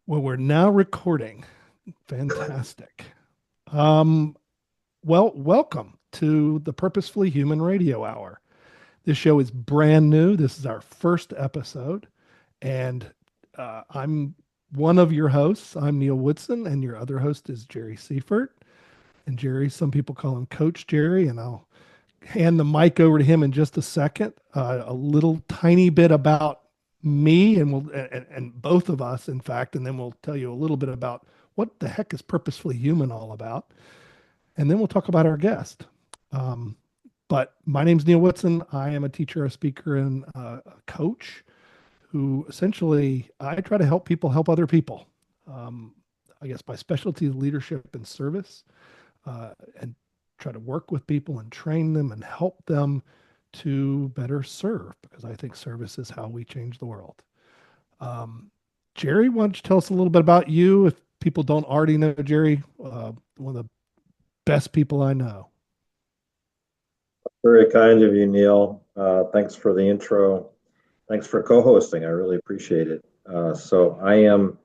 Well, we're now recording. Fantastic. Um, well, welcome to the Purposefully Human Radio Hour. This show is brand new. This is our first episode, and I'm one of your hosts. I'm Neal Woodson, and your other host is Jerry Seufert. And Jerry, some people call him Coach Jerry, and I'll hand the mic over to him in just a second. A little tiny bit about me and both of us, in fact, and then we'll tell you a little bit about what the heck is Purposefully Human all about, and then we'll talk about our guest. Um, but my name's Neal Woodson. I am a teacher, a speaker, and a coach who essentially I try to help people help other people. Um, I guess my specialty is leadership and service, and try to work with people and train them and help them to better serve, because I think service is how we change the world. Um, Jerry, why don't you tell us a little bit about you if people don't already know Jerry, one of the best people I know. Very kind of you, Neal. Thanks for the intro. Thanks for co-hosting. I really appreciate it. So I am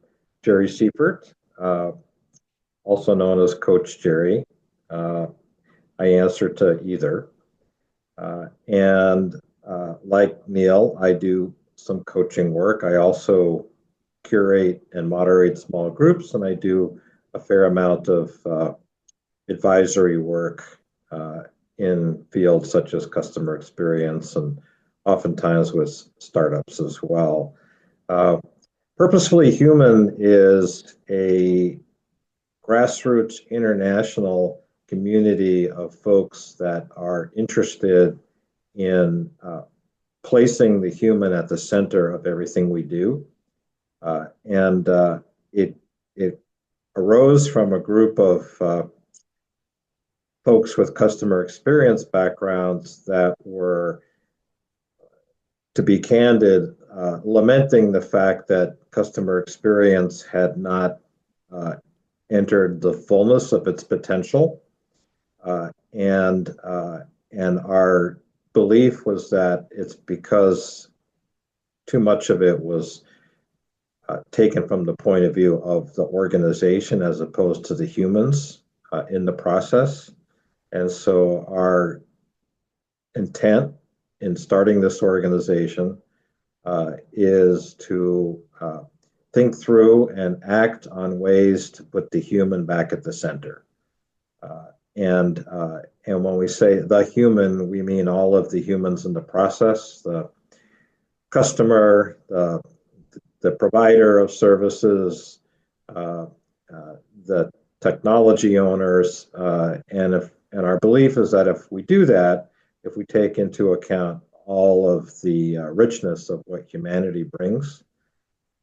Jerry Seufert, also known as Coach Jerry. I answer to either. And like Neal, I do some coaching work. I also curate and moderate small groups, and I do a fair amount of advisory work in fields such as customer experience and oftentimes with startups as well. Purposefully Human is a grassroots international community of folks that are interested in placing the human at the center of everything we do. And it arose from a group of folks with customer experience backgrounds that were, to be candid, lamenting the fact that customer experience had not entered the fullness of its potential. And our belief was that it's because too much of it was taken from the point of view of the organization as opposed to the humans in the process. And so our intent in starting this organization is to think through and act on ways to put the human back at the center. And when we say the human, we mean all of the humans in the process, the customer, the provider of services, the technology owners, and our belief is that if we do that, if we take into account all of the richness of what humanity brings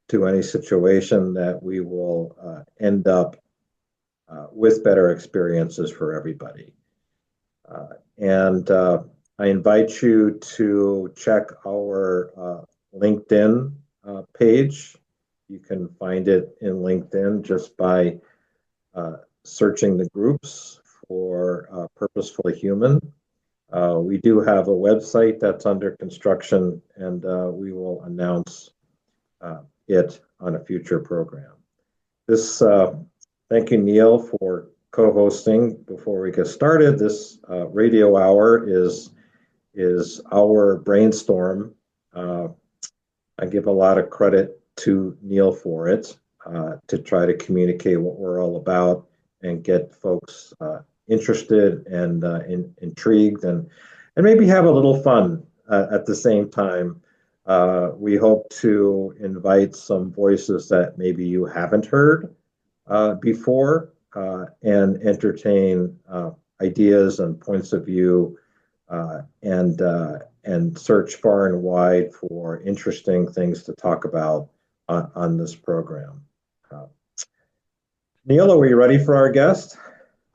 to any situation, that we will end up with better experiences for everybody. And I invite you to check our LinkedIn page. You can find it in LinkedIn just by searching the groups for Purposefully Human. We do have a website that's under construction, and we will announce it on a future program. Thank you, Neal, for co-hosting. Before we get started, this radio hour is our brainstorm. I give a lot of credit to Neal for it, to try to communicate what we're all about and get folks interested and intrigued and maybe have a little fun at the same time. We hope to invite some voices that maybe you haven't heard before, and entertain ideas and points of view, and search far and wide for interesting things to talk about on this program. Neal, are we ready for our guest?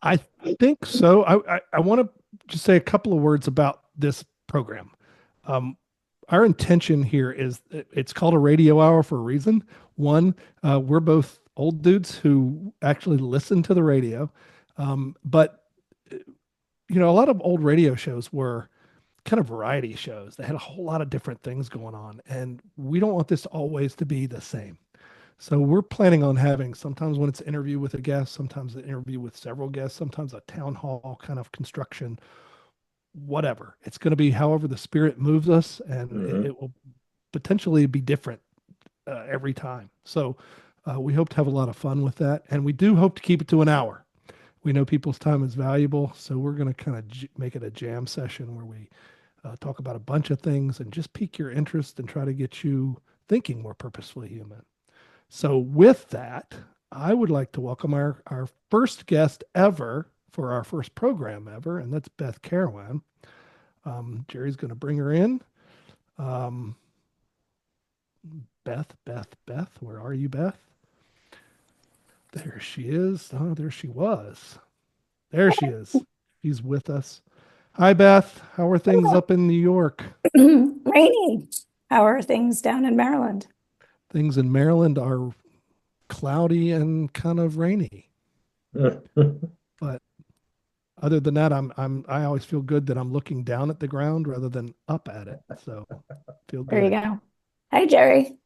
I think so. I want to just say a couple of words about this program. Our intention here is it's called a radio hour for a reason. One, we're both old dudes who actually listen to the radio. But, a lot of old radio shows were kind of variety shows. They had a whole lot of different things going on. And we don't want this always to be the same. So we're planning on having sometimes when it's an interview with a guest, sometimes an interview with several guests, sometimes a town hall kind of construction, whatever. It's going to be however the spirit moves us, and it, Hmm. it will potentially be different every time. So we hope to have a lot of fun with that, and we do hope to keep it to an hour. We know people's time is valuable, so we're going to kind of make it a jam session where we talk about a bunch of things and just pique your interest and try to get you thinking more purposefully human. So, with that, I would like to welcome our first guest ever for our first program ever, and that's Beth Karawan. Jerry's going to bring her in. Um, Beth, where are you, Beth? There she is. Oh, there she was. There she is. She's with us. Hi, Beth. How are things up in New York? Rainy. How are things down in Maryland? Things in Maryland are cloudy and kind of rainy. But other than that, I always feel good that I'm looking down at the ground rather than up at it. So feel There you good. go. Hi, Jerry.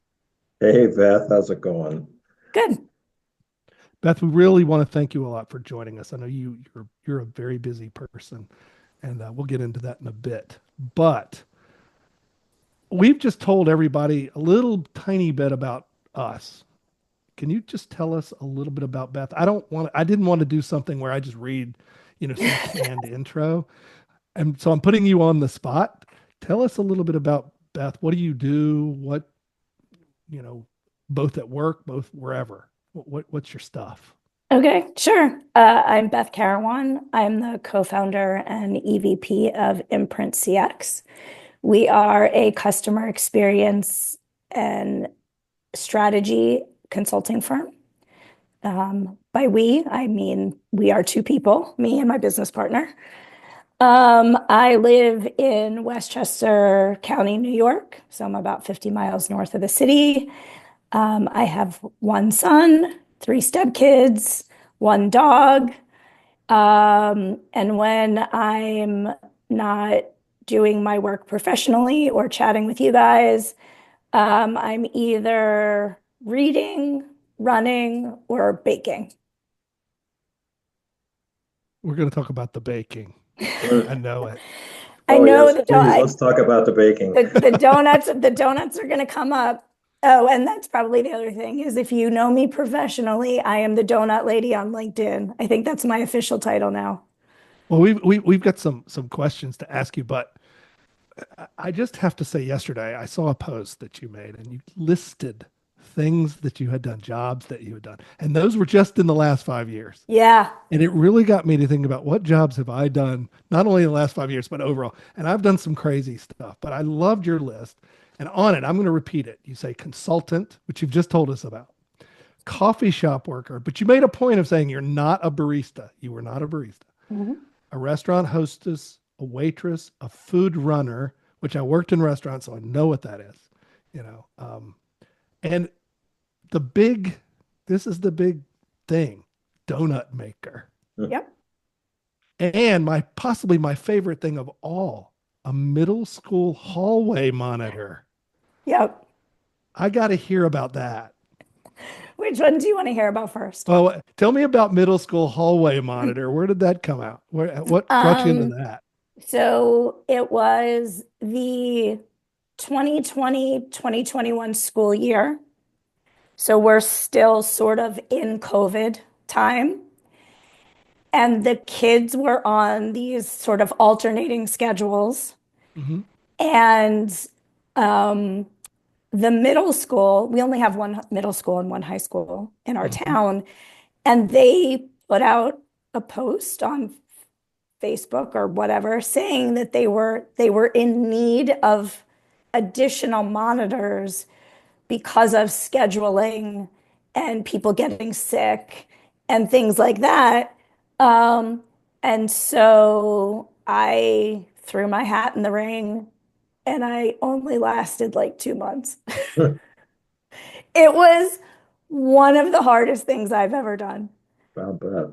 Hey, Beth, how's it going? Good. Beth, we really want to thank you a lot for joining us. I know you're a very busy person, and we'll get into that in a bit. But we've just told everybody a little tiny bit about us. Can you just tell us a little bit about Beth? I didn't want to do something where I just read, some canned intro. And so I'm putting you on the spot. Tell us a little bit about Beth. What do you do? What, you know, both at work, both wherever. What's your stuff? Okay, sure. I'm Beth Karawan. I'm the co-founder and EVP of Imprint CX. We are a customer experience and strategy consulting firm. By we, I mean we are two people, me and my business partner. I live in Westchester County, New York, so I'm about 50 miles north of the city. I have one son, three stepkids, one dog. And when I'm not doing my work professionally or chatting with you guys, I'm either reading, running, or baking. We're going to talk about the baking. I know it. I Oh, know yes, the please. Let's talk about the baking. the donuts are going to come up. Oh, and that's probably the other thing is if you know me professionally, I am the donut lady on LinkedIn. I think that's my official title now. Well, we've got some questions to ask you, but I just have to say, yesterday I saw a post that you made, and you listed things that you had done, jobs that you had done, and those were just in the last 5 years. Yeah. And it really got me to think about what jobs have I done, not only in the last 5 years, but overall. And I've done some crazy stuff, but I loved your list. And on it, I'm going to repeat it. You say consultant, which you've just told us about, coffee shop worker, but you made a point of saying you're not a barista. You were not a barista. Mhm. A restaurant hostess, a waitress, a food runner, which I worked in restaurants, so I know what that is. You know, and the big, this is the big thing, donut maker. Yep. And possibly my favorite thing of all, a middle school hallway monitor. Yep. I got to hear about that. Which one do you want to hear about first? Well, tell me about middle school hallway monitor. Where did that come out? What brought you into Um, that? so it was the 2020-2021 school year. So we're still sort of in COVID time. And the kids were on these sort of alternating schedules. Hmm. And um, the middle school, we only have one middle school and one high school in our Hmm. town. And they put out a post on Facebook or whatever saying that they were in need of additional monitors because of scheduling and people getting sick and things like that. Um, and so I threw my hat in the ring and I only lasted like 2 months. It was one of the hardest things I've ever done. Not bad.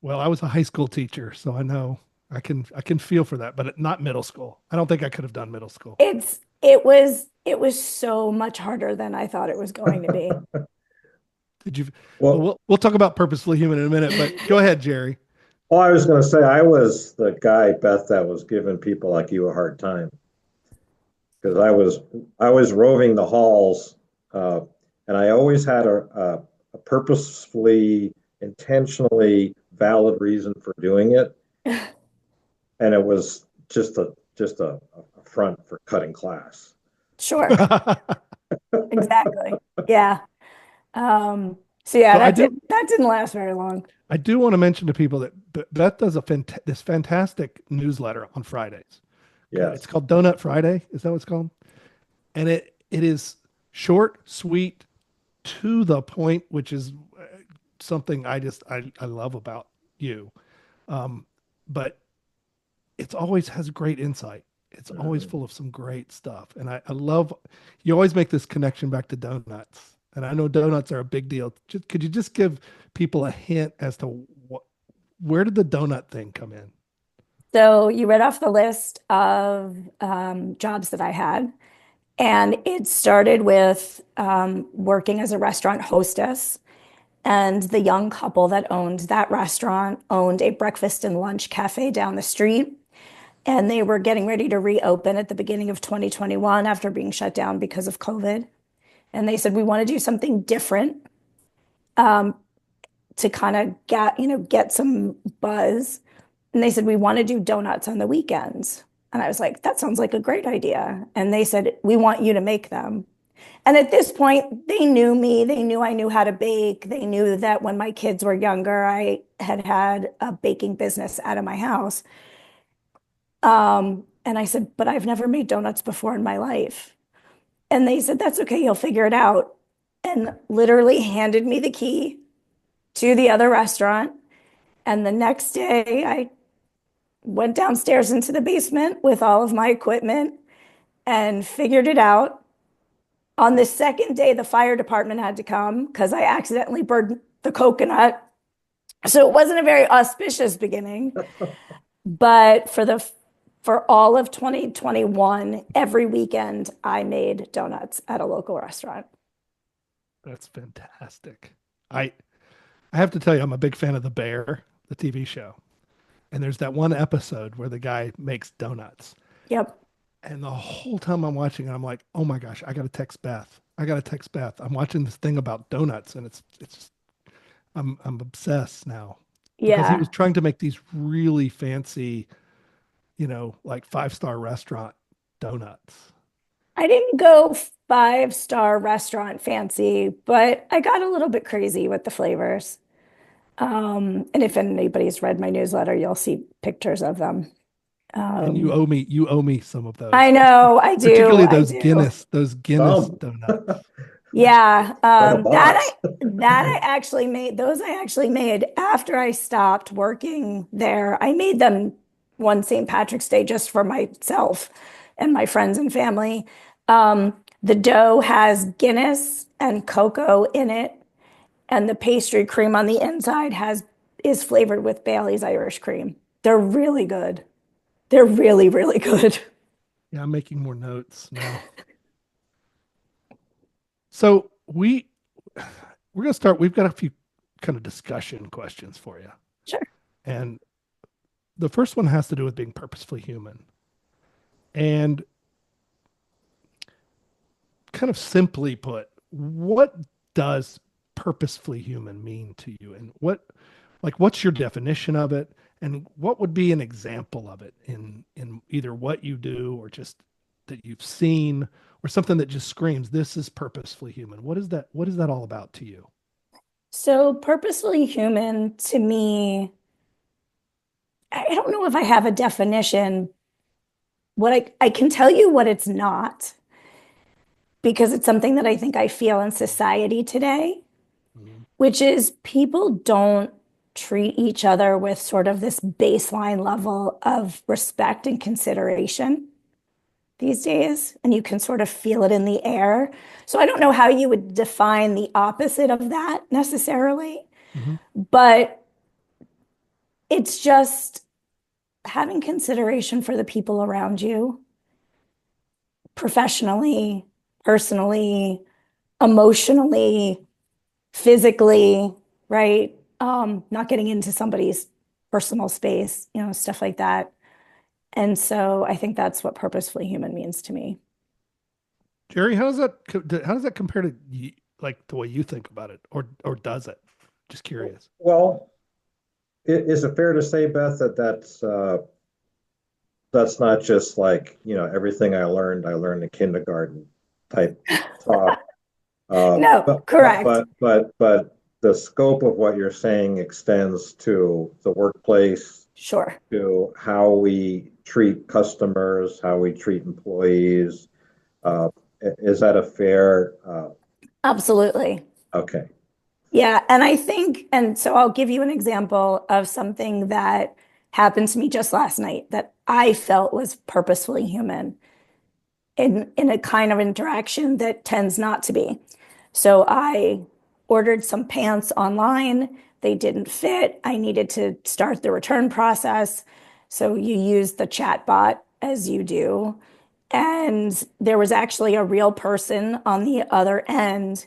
Well, I was a high school teacher, so I know I can feel for that, but not middle school. I don't think I could have done middle school. It's it was so much harder than I thought it was going to be. Did you? Well, Well, we'll talk about Purposefully Human in a minute, but go ahead, Jerry. well, I was going to say I was the guy, Beth, that was giving people like you a hard time because I was roving the halls, uh, and I always had a purposefully, intentionally valid reason for doing it, and it was just a front for cutting class. Sure, exactly. Yeah. So yeah, So that didn't last very long. I do want to mention to people that Beth does this fantastic newsletter on Fridays. It's Yes. called Donut Friday. Is that what it's called? And it is short, sweet, to the point, which is something I love about you. But it's always has great insight. It's always Mhm. full of some great stuff. And I love you always make this connection back to donuts. And I know donuts are a big deal. Could you just give people a hint as to where did the donut thing come in? So you read off the list of jobs that I had, and it started with working as a restaurant hostess. And the young couple that owned that restaurant owned a breakfast and lunch cafe down the street. And they were getting ready to reopen at the beginning of 2021 after being shut down because of COVID. And they said, we want to do something different to kind of get some buzz. And they said, we want to do donuts on the weekends. And I was like, that sounds like a great idea. And they said, we want you to make them. And at this point, they knew me. They knew I knew how to bake. They knew that when my kids were younger, I had a baking business out of my house. And I said, but I've never made donuts before in my life. And they said, that's okay, you'll figure it out. And literally handed me the key to the other restaurant. And the next day, I went downstairs into the basement with all of my equipment and figured it out. On the second day, the fire department had to come because I accidentally burned the coconut. So it wasn't a very auspicious beginning. But for all of 2021, every weekend I made donuts at a local restaurant. That's fantastic. I I have to tell you, I'm a big fan of The Bear, the TV show. And there's that one episode where the guy makes donuts. Yep. And the whole time I'm watching it, I'm like, oh my gosh, I got to text Beth. I got to text Beth. I'm watching this thing about donuts, and it's just, I'm obsessed now because he was Yeah. trying to make these really fancy, like 5-star restaurant donuts. I didn't go five-star restaurant fancy, but I got a little bit crazy with the flavors. And if anybody's read my newsletter, you'll see pictures of them. And you Um, owe me, you owe me some of I those, know, I do, particularly I do. Those Guinness Some donuts. Yeah, like a that box. I actually made. Those I actually made after I stopped working there. I made them one St. Patrick's Day just for myself and my friends and family. The dough has Guinness and cocoa in it, and the pastry cream on the inside has is flavored with Bailey's Irish cream. They're really good. They're really, really good. Yeah, I'm making more notes now. So we're gonna start. We've got a few kind of discussion questions for you, Sure. and the first one has to do with being purposefully human. And kind of simply put, what does purposefully human mean to you? And what's your definition of it? And what would be an example of it in either what you do or just that you've seen or something that just screams, this is purposefully human? What is that all about to you? So, purposefully human to me, I don't know if I have a definition. I can tell you what it's not, because it's something that I think I feel in society today, Mhm. which is people don't treat each other with sort of this baseline level of respect and consideration these days. And you can sort of feel it in the air. So I don't know how you would define the opposite of that necessarily, Mhm. but it's just having consideration for the people around you, professionally, personally, emotionally, physically, right? Not getting into somebody's personal space, stuff like that. And so I think that's what purposefully human means to me. Jerry, how does that compare to like the way you think about it, or does it? Just curious. Well, is it fair to say, Beth, that that's not just like, everything I learned in kindergarten type talk. No, But correct. the scope of what you're saying extends to the workplace, Sure. to how we treat customers, how we treat employees. Uh, is that a fair? Absolutely. Okay. Yeah. And I think, and so I'll give you an example of something that happened to me just last night that I felt was purposefully human in a kind of interaction that tends not to be. So I ordered some pants online. They didn't fit. I needed to start the return process. So you use the chat bot as you do. And there was actually a real person on the other end.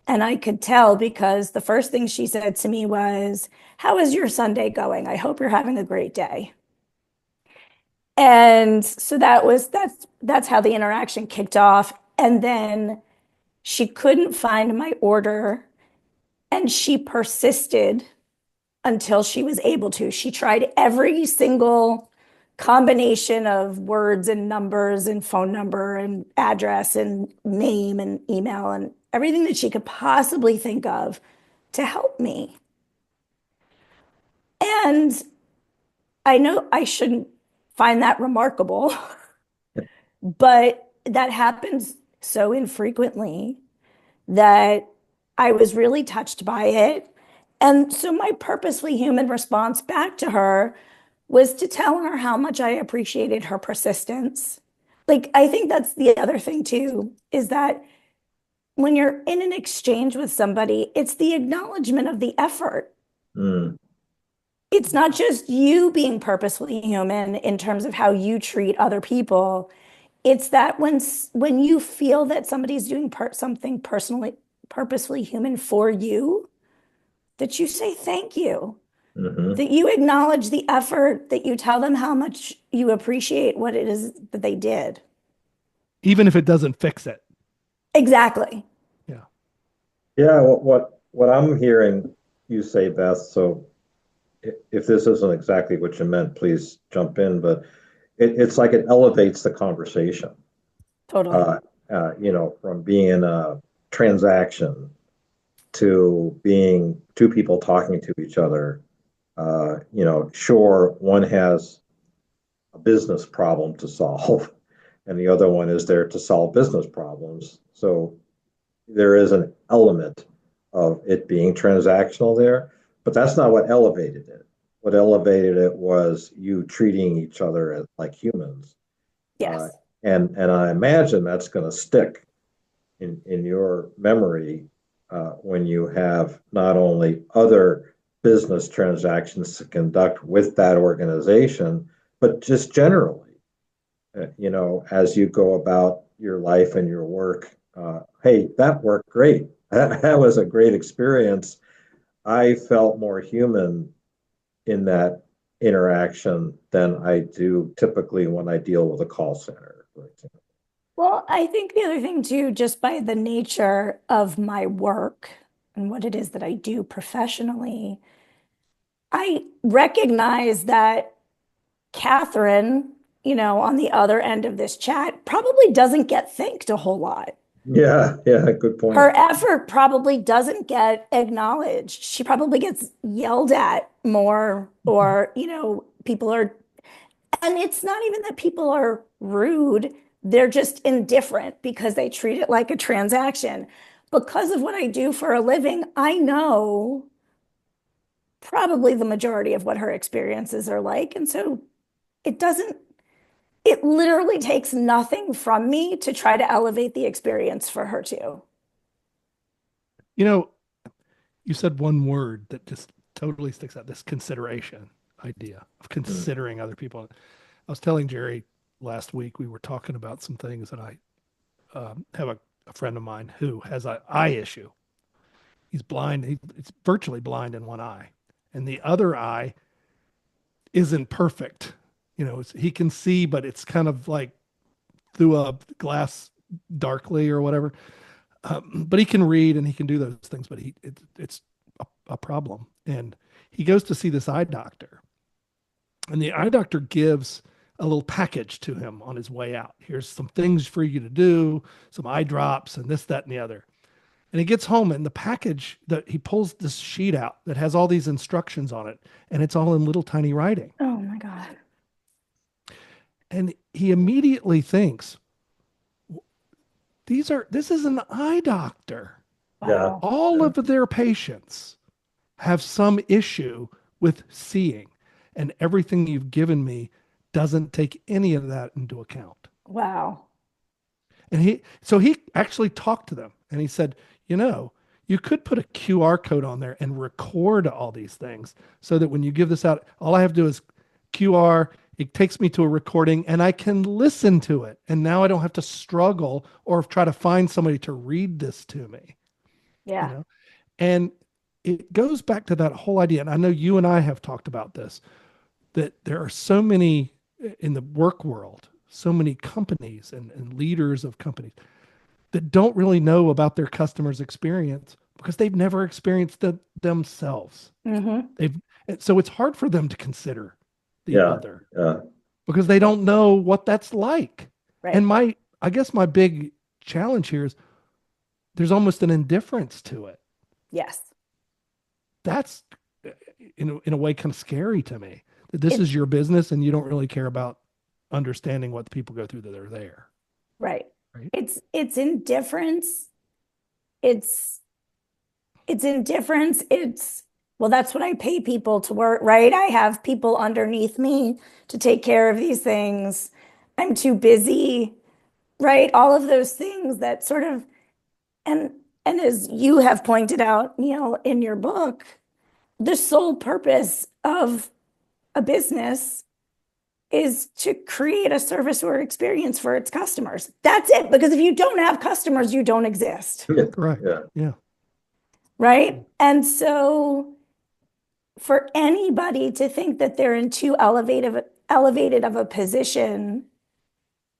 And I could tell because the first thing she said to me was, "How is your Sunday going? I hope you're having a great day." And so that's how the interaction kicked off. And then she couldn't find my order and she persisted until she was able to. She tried every single combination of words and numbers and phone number and address and name and email and everything that she could possibly think of to help me. And I know I shouldn't find that remarkable, but that happens so infrequently that I was really touched by it. And so my purposely human response back to her was to tell her how much I appreciated her persistence. Like, I think that's the other thing too, is that when you're in an exchange with somebody, it's the acknowledgement of the effort. Mm. It's not just you being purposefully human in terms of how you treat other people. It's that when you feel that somebody's doing something personally, purposefully human for you, that you say thank you, Hmm. that you acknowledge the effort, that you tell them how much you appreciate what it is that they did. Even if it doesn't fix it. Exactly. Yeah. Yeah. What I'm hearing you say, Beth. So if this isn't exactly what you meant, please jump in. But it's like it elevates the conversation. Totally. Uh, from being in a transaction to being two people talking to each other. Sure, one has a business problem to solve, and the other one is there to solve business problems. So there is an element of it being transactional there, but that's not what elevated it. What elevated it was you treating each other as like humans, uh, Yes. and I imagine that's going to stick in your memory when you have not only other business transactions to conduct with that organization, but just generally, as you go about your life and your work. Hey, that worked great. That was a great experience. I felt more human in that interaction than I do typically when I deal with a call center, for example. Well, I think the other thing too, just by the nature of my work and what it is that I do professionally, I recognize that Catherine, on the other end of this chat, probably doesn't get thanked a whole lot. Yeah, yeah, good point. Her effort probably doesn't get acknowledged. She probably gets yelled at more, or, people are, and it's not even that people are rude, they're just indifferent because they treat it like a transaction. Because of what I do for a living, I know probably the majority of what her experiences are like. And so it doesn't, it literally takes nothing from me to try to elevate the experience for her too. You know, you said one word that just totally sticks out, this consideration idea of Mm. considering other people. I was telling Jerry last week, we were talking about some things, and have a friend of mine who has an eye issue. He's blind. He's virtually blind in one eye, and the other eye isn't perfect. He can see, but it's kind of like through a glass darkly or whatever. But he can read and he can do those things, but it's a problem. And he goes to see this eye doctor, and the eye doctor gives a little package to him on his way out. Here's some things for you to do, some eye drops, and this, that, and the other. And he gets home, and the package that he pulls this sheet out that has all these instructions on it, and it's all in little tiny writing. Oh my God. And he immediately thinks, this is an eye doctor. Yeah. All of their patients have some issue with seeing, and everything you've given me doesn't take any of that into account. Wow. And he actually talked to them, and he said, you could put a QR code on there and record all these things so that when you give this out, all I have to do is QR, it takes me to a recording and I can listen to it. And now I don't have to struggle or try to find somebody to read this to me. Yeah. And it goes back to that whole idea. And I know you and I have talked about this, that there are so many in the work world, so many companies and leaders of companies that don't really know about their customers' experience because they've never experienced it themselves. Mm-hmm. So it's hard for them to consider the other Yeah. because they don't know what that's like. Right. And I guess my big challenge here is there's almost an indifference to it. Yes. That's in a way kind of scary to me, that this is your business and you don't really care about understanding what the people go through that are there. Right. Right. It's indifference. It's indifference. Well, that's what I pay people to work, right? I have people underneath me to take care of these things. I'm too busy, right? All of those things that sort of, and as you have pointed out, Neal, in your book, the sole purpose of a business is to create a service or experience for its customers. That's it. Because if you don't have customers, you don't exist. Correct. Yeah. Right. And so for anybody to think that they're in too elevated of a position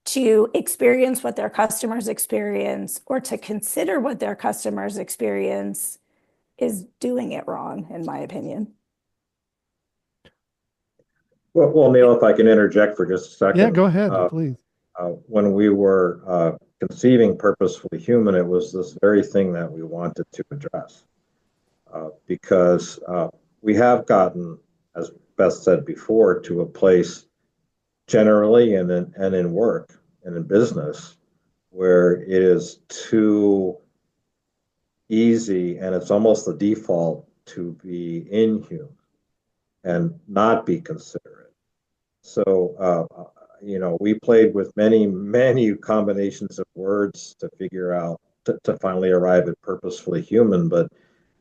to experience what their customers experience or to consider what their customers experience is doing it wrong, in my opinion. Well, Neal, if I can interject for just a second. Yeah, go ahead, please. When we were conceiving Purposefully Human, it was this very thing that we wanted to address because we have gotten, as Beth said before, to a place generally and in work and in business where it is too easy and it's almost the default to be inhuman and not be considerate. So, we played with many combinations of words to figure out, to finally arrive at Purposefully Human. But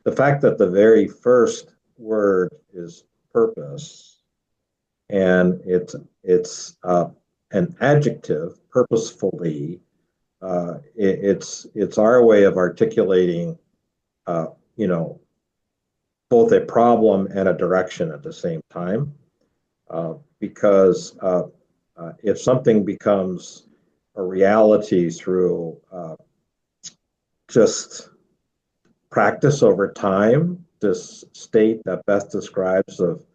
the fact that the very first word is purpose, and it's an adjective, purposefully, it's our way of articulating, both a problem and a direction at the same time. Because if something becomes a reality through just practice over time, this state that Beth describes of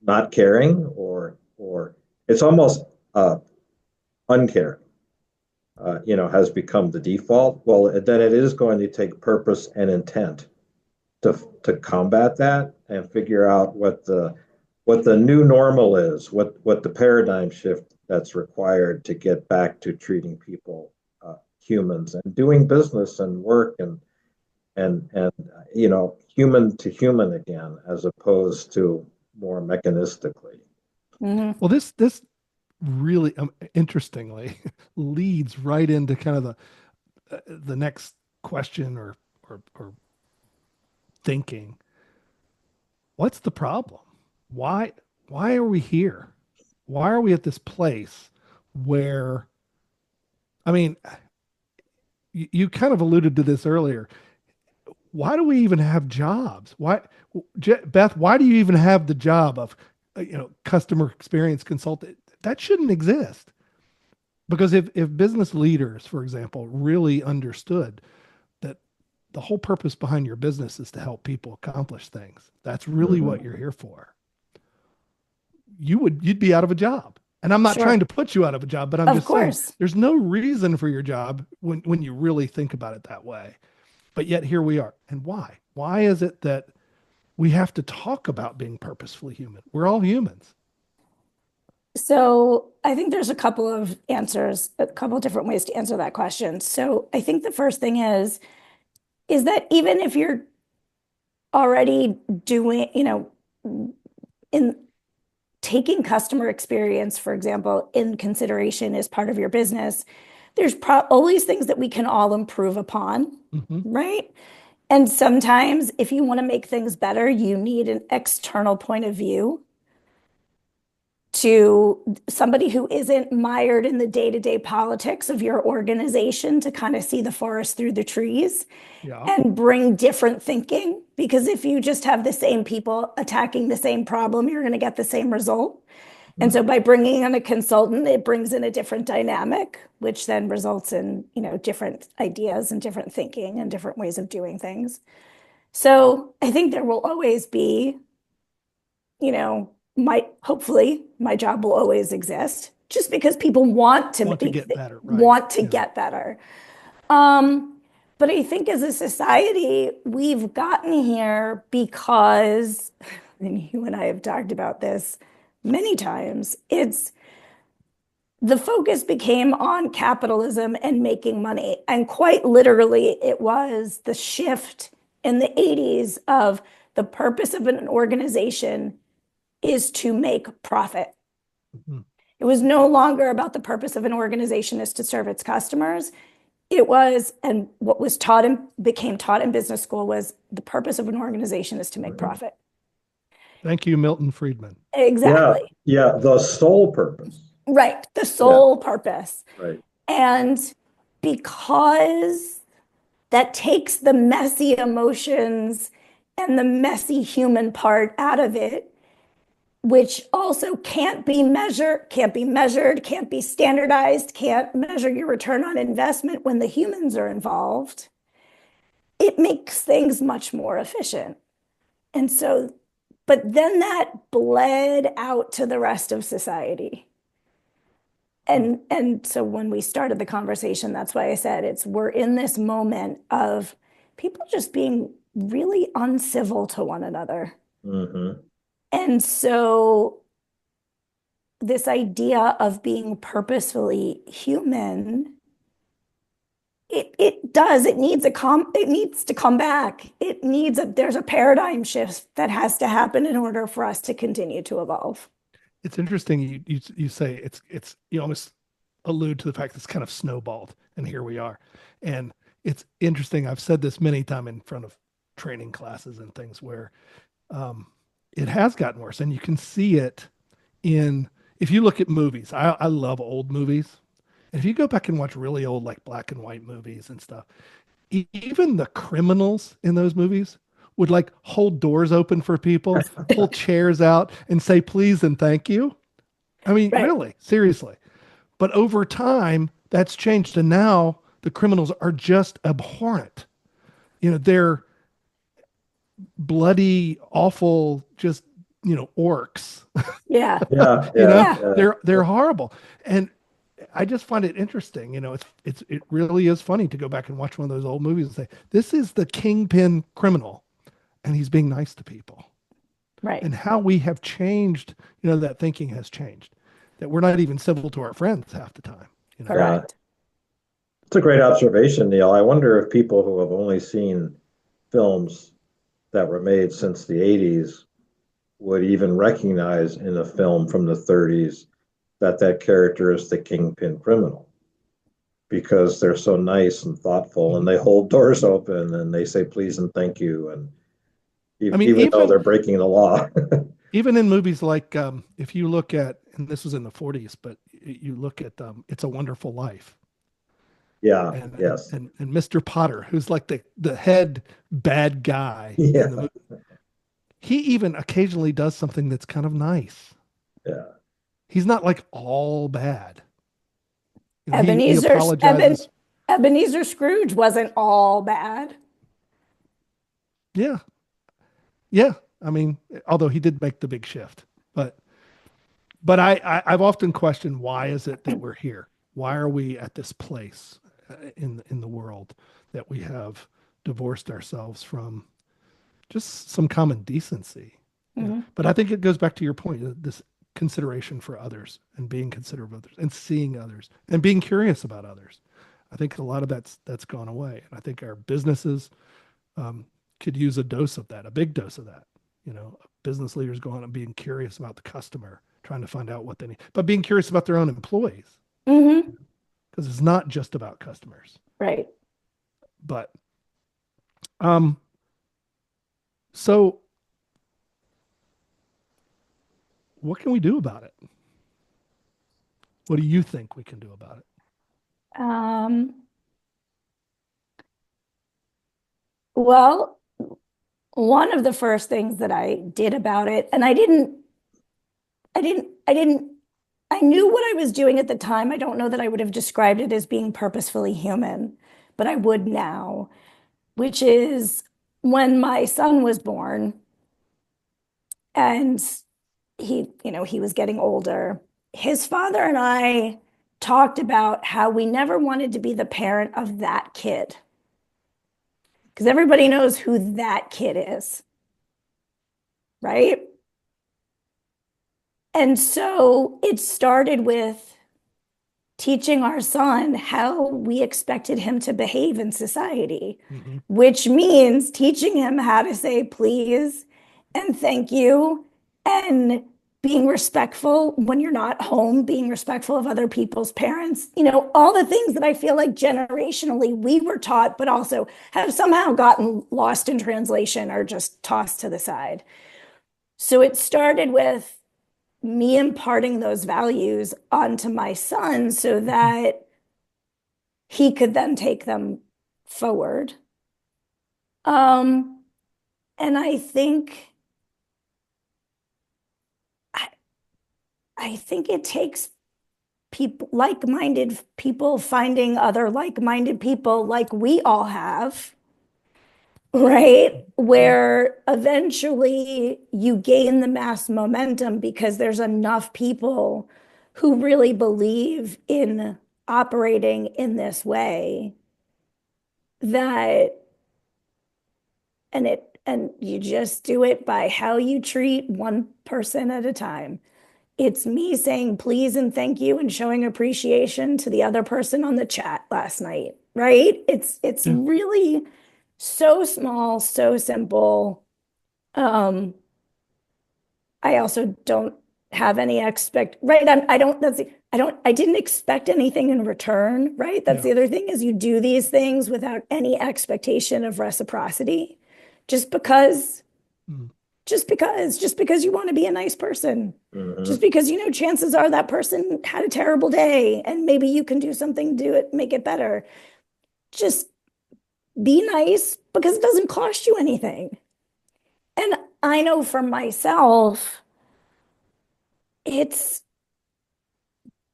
not caring or it's almost uncaring, has become the default. Well, then it is going to take purpose and intent to combat that and figure out what the new normal is, what the paradigm shift that's required to get back to treating people humans and doing business and work and human to human again, as opposed to more mechanistically. Mm-hmm. Well, this really interestingly leads right into kind of the next question or thinking. What's the problem? Why are we here? Why are we at this place where I mean, you kind of alluded to this earlier. Why do we even have jobs? Beth, why do you even have the job of, customer experience consultant? That shouldn't exist. Because if business leaders, for example, really understood that the whole purpose behind your business is to help people accomplish things, that's really what you're here for. You'd be out of a job. And I'm not trying to put you out of a job, but I'm just saying there's no reason for your job when you really think about it that way. But yet here we are. And why? Why is it that we have to talk about being purposefully human? We're all humans. So I think there's a couple of answers, a couple of different ways to answer that question. So I think the first thing is that even if you're already doing, in taking customer experience, for example, in consideration as part of your business, there's always things that we can all improve upon, right? And sometimes if you want to make things better, you need an external point of view to somebody who isn't mired in the day-to-day politics of your organization to kind of see the forest through the trees and bring different thinking. Because if you just have the same people attacking the same problem, you're going to get the same result. And so by bringing in a consultant, it brings in a different dynamic, which then results in, different ideas and different thinking and different ways of doing things. So I think there will always be, hopefully my job will always exist just because people want to get better, right? Want to get better. But I think as a society, we've gotten here because, and you and I have talked about this many times, the focus became on capitalism and making money. And quite literally, it was the shift in the 80s of the purpose of an organization is to make profit. It was no longer about the purpose of an organization is to serve its customers. It was, and what was taught and became taught in business school was the purpose of an organization is to make profit. Thank you, Milton Friedman. Exactly. Yeah, the sole purpose. Right, the sole purpose. Right. And because that takes the messy emotions and the messy human part out of it, which also can't be measured, can't be standardized, can't measure your return on investment when the humans are involved, it makes things much more efficient. And so, but then that bled out to the rest of society. And so when we started the conversation, that's why I said we're in this moment of people just being really uncivil to one another. And so this idea of being purposefully human, it needs to come back. There's a paradigm shift that has to happen in order for us to continue to evolve. It's interesting. You say you almost allude to the fact that it's kind of snowballed, and here we are. And it's interesting. I've said this many times in front of training classes and things where it has gotten worse, and you can see it if you look at movies. I love old movies. And if you go back and watch really old, like black and white movies and stuff, even the criminals in those movies would like hold doors open for people, pull chairs out and say, please and thank you. I mean, really, seriously. But over time, that's changed. And now the criminals are just abhorrent. They're bloody, awful, just, orcs. Yeah. They're horrible. And I just find it interesting. It really is funny to go back and watch one of those old movies and say, this is the kingpin criminal and he's being nice to people. Right. And how we have changed, that thinking has changed, that we're not even civil to our friends half the time. Correct. It's a great observation, Neal. I wonder if people who have only seen films that were made since the 80s would even recognize in a film from the 30s that character is the kingpin criminal, because they're so nice and thoughtful and they hold doors open and they say please and thank you, and even though they're breaking the law. Even in movies like if you look at, and this was in the 40s, but you look at It's a Wonderful Life. Yeah. and Yes. and Mr. Potter, who's like the head bad guy in the Yeah. movie. He even occasionally does something that's kind of nice. Yeah. He's not like all bad. You know, he Ebenezer, apologizes. Ebenezer Scrooge wasn't all bad. Yeah, yeah. I mean, although he did make the big shift, but I've often questioned, why is it that we're here? Why are we at this place in the world that we have divorced ourselves from just some common decency? You know, Mm-hmm. but I think it goes back to your point, this consideration for others and being considerate of others and seeing others and being curious about others. I think a lot of that's gone away, and I think our businesses could use a dose of that, a big dose of that. You know, business leaders going and being curious about the customer, trying to find out what they need, but being curious about their own employees, Mm-hmm. because it's not just about customers. Right. But um, so what can we do about it? What do you think we can do about it? Um, well, one of the first things that I did about it, and I knew what I was doing at the time. I don't know that I would have described it as being purposefully human, but I would now, which is when my son was born and he was getting older. His father and I talked about how we never wanted to be the parent of that kid, because everybody knows who that kid is, right? And so it started with teaching our son how we expected him to behave in society, Mm-hmm. which means teaching him how to say please and thank you and being respectful when you're not home, being respectful of other people's parents, all the things that I feel like generationally we were taught, but also have somehow gotten lost in translation or just tossed to the side. So it started with me imparting those values onto my son so that he could then take them forward. And I think it takes people, like-minded people, finding other like-minded people like we all have, right? Where eventually you gain the mass momentum because there's enough people who really believe in operating in this way that and you just do it by how you treat one person at a time. It's me saying please and thank you and showing appreciation to the other person on the chat last night, right? It's Yeah. really so small, so simple. I also don't have any right. I didn't expect anything in return, right? That's Yeah. the other thing, is you do these things without any expectation of reciprocity, just because, Mm. just because you want to be a nice person, just Mhm. because, chances are that person had a terrible day and maybe you can do something to make it better. Just be nice because it doesn't cost you anything. And I know for myself, it's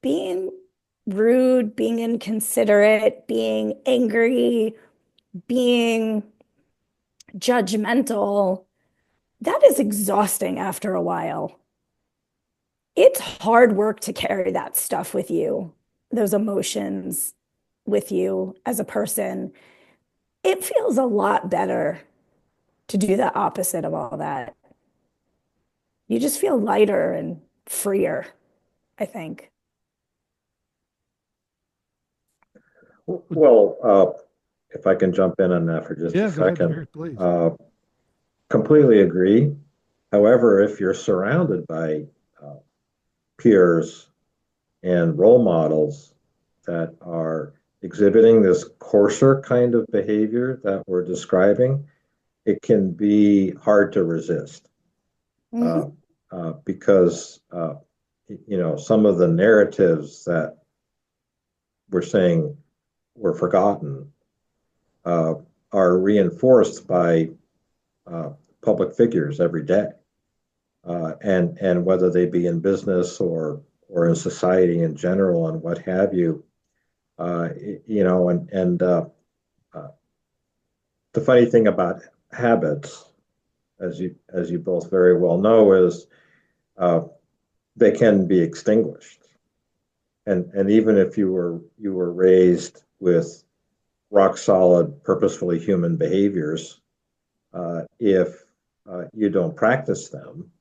being rude, being inconsiderate, being angry, being judgmental. That is exhausting after a while. It's hard work to carry that stuff with you, those emotions with you as a person. It feels a lot better to do the opposite of all that. You just feel lighter and freer, I think. Well, if I can jump in on that for just a Yeah, go ahead, second, Barry, please. completely agree. However, if you're surrounded by uh, peers and role models that are exhibiting this coarser kind of behavior that we're describing, it can be hard to resist Mm-hmm. because some of the narratives that we're saying were forgotten are reinforced by public figures every day, and whether they be in business or in society in general and what have you, the funny thing about habits, as you both very well know, is they can be extinguished. And even if you were raised with rock solid, purposefully human behaviors, if you don't practice them,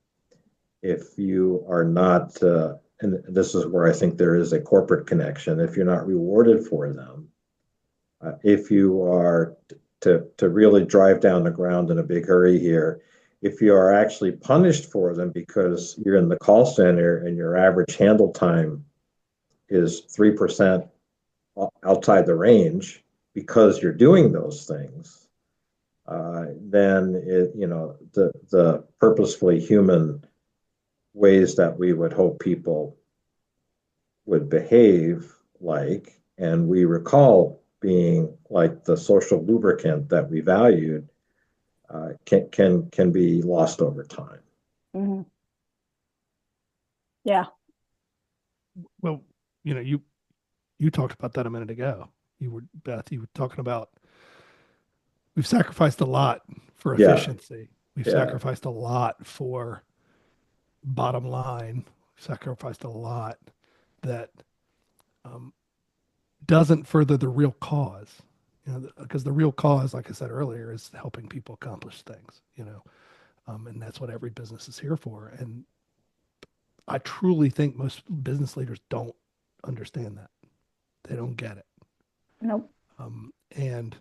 if you are not, and this is where I think there is a corporate connection, if you're not rewarded for them, if you are to really drive down the ground in a big hurry here, if you are actually punished for them because you're in the call center and your average handle time is 3% outside the range because you're doing those things, then the purposefully human ways that we would hope people would behave like, and we recall being like the social lubricant that we valued, can be lost over time. Mm-hmm. Yeah. Well, you talked about that a minute ago. Beth, you were talking about we've sacrificed a lot for efficiency. We've sacrificed a lot for bottom line. We've sacrificed a lot that doesn't further the real cause. Because the real cause, like I said earlier, is helping people accomplish things. And that's what every business is here for. And I truly think most business leaders don't understand that. They don't get it. Nope. And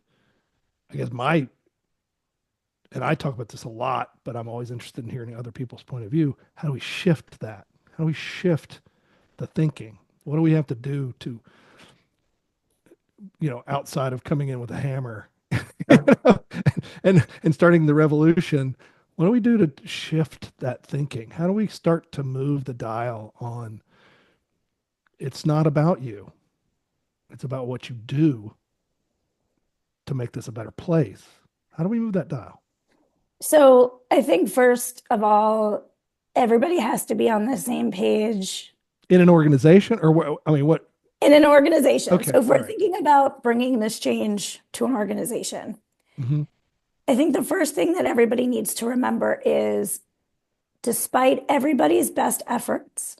I guess and I talk about this a lot, but I'm always interested in hearing other people's point of view. How do we shift that? How do we shift the thinking? What do we have to do to, outside of coming in with a hammer and starting the revolution? What do we do to shift that thinking? How do we start to move the dial on? It's not about you. It's about what you do to make this a better place. How do we move that dial? So I think first of all, everybody has to be on the same page. In an organization, or what? I mean, what? In an organization. Okay, so if we're right. thinking about bringing this change to an organization, Mm-hmm. I think the first thing that everybody needs to remember is, despite everybody's best efforts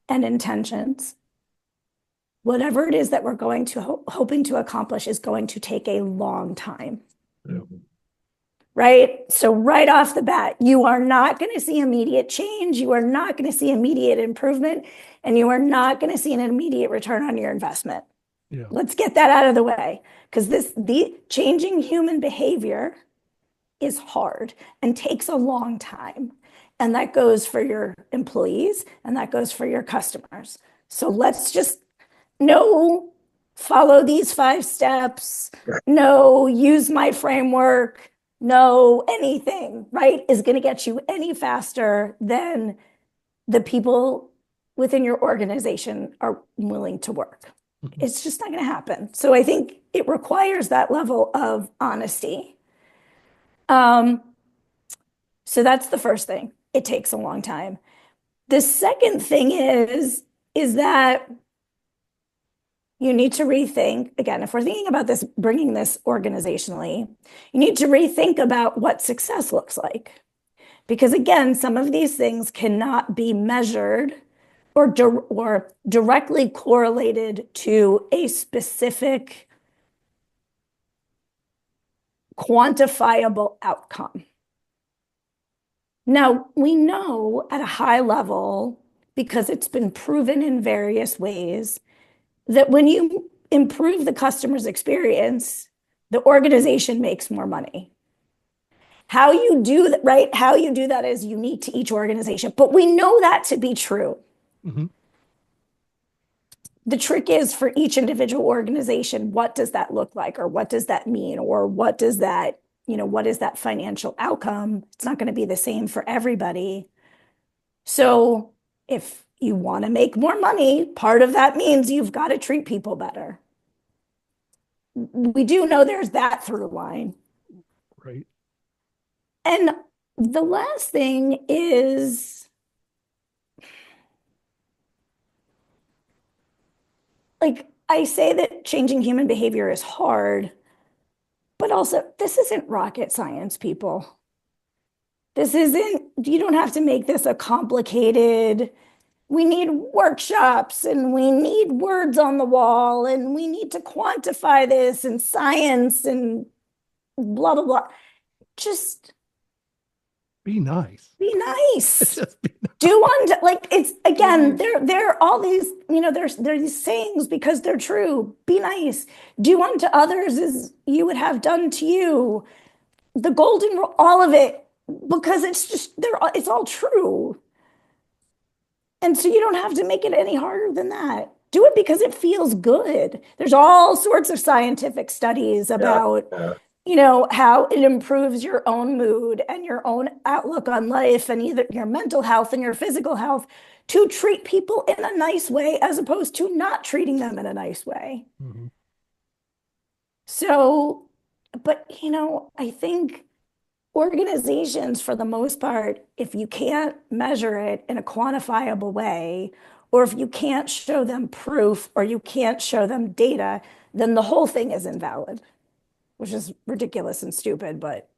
and intentions, whatever it is that we're going to hoping to accomplish is going to take a long time. Mm-hmm. Right? So right off the bat, you are not going to see immediate change. You are not going to see immediate improvement, and you are not going to see an immediate return on your investment. Yeah. Let's get that out of the way, because the changing human behavior is hard and takes a long time. And that goes for your employees and that goes for your customers. So let's just follow these 5 steps, use my framework, anything, right, is going to get you any faster than the people within your organization are willing to work. Mm-hmm. It's just not going to happen. So I think it requires that level of honesty. So that's the first thing. It takes a long time. The second thing is that you need to rethink, again, if we're thinking about this, bringing this organizationally, you need to rethink about what success looks like. Because again, some of these things cannot be measured or directly correlated to a specific quantifiable outcome. Now, we know at a high level, because it's been proven in various ways, that when you improve the customer's experience, the organization makes more money. How you do that, right? How you do that is unique to each organization, but we know that to be true. Mm-hmm. The trick is, for each individual organization, what does that look like, or what does that mean, or what does that, what is that financial outcome? It's not going to be the same for everybody. So if you want to make more money, part of that means you've got to treat people better. we do know there's that through line. Right. And the last thing is like I say that changing human behavior is hard, but also this isn't rocket science, people. This isn't, you don't have to make this a complicated, we need workshops and we need words on the wall and we need to quantify this and science and blah, blah, blah. Just Be nice. be nice. Just be nice. Do unto, like it's again, there are all these, there's these sayings because they're true. Be nice. Do unto others as you would have done to you. The golden rule, all of it, because it's all true. And so you don't have to make it any harder than that. Do it because it feels good. There's all sorts of scientific studies about how it improves your own mood and your own outlook on life and either your mental health and your physical health to treat people in a nice way as opposed to not treating them in a nice way. Mhm. So, but I think organizations, for the most part, if you can't measure it in a quantifiable way, or if you can't show them proof or you can't show them data, then the whole thing is invalid, which is ridiculous and stupid, but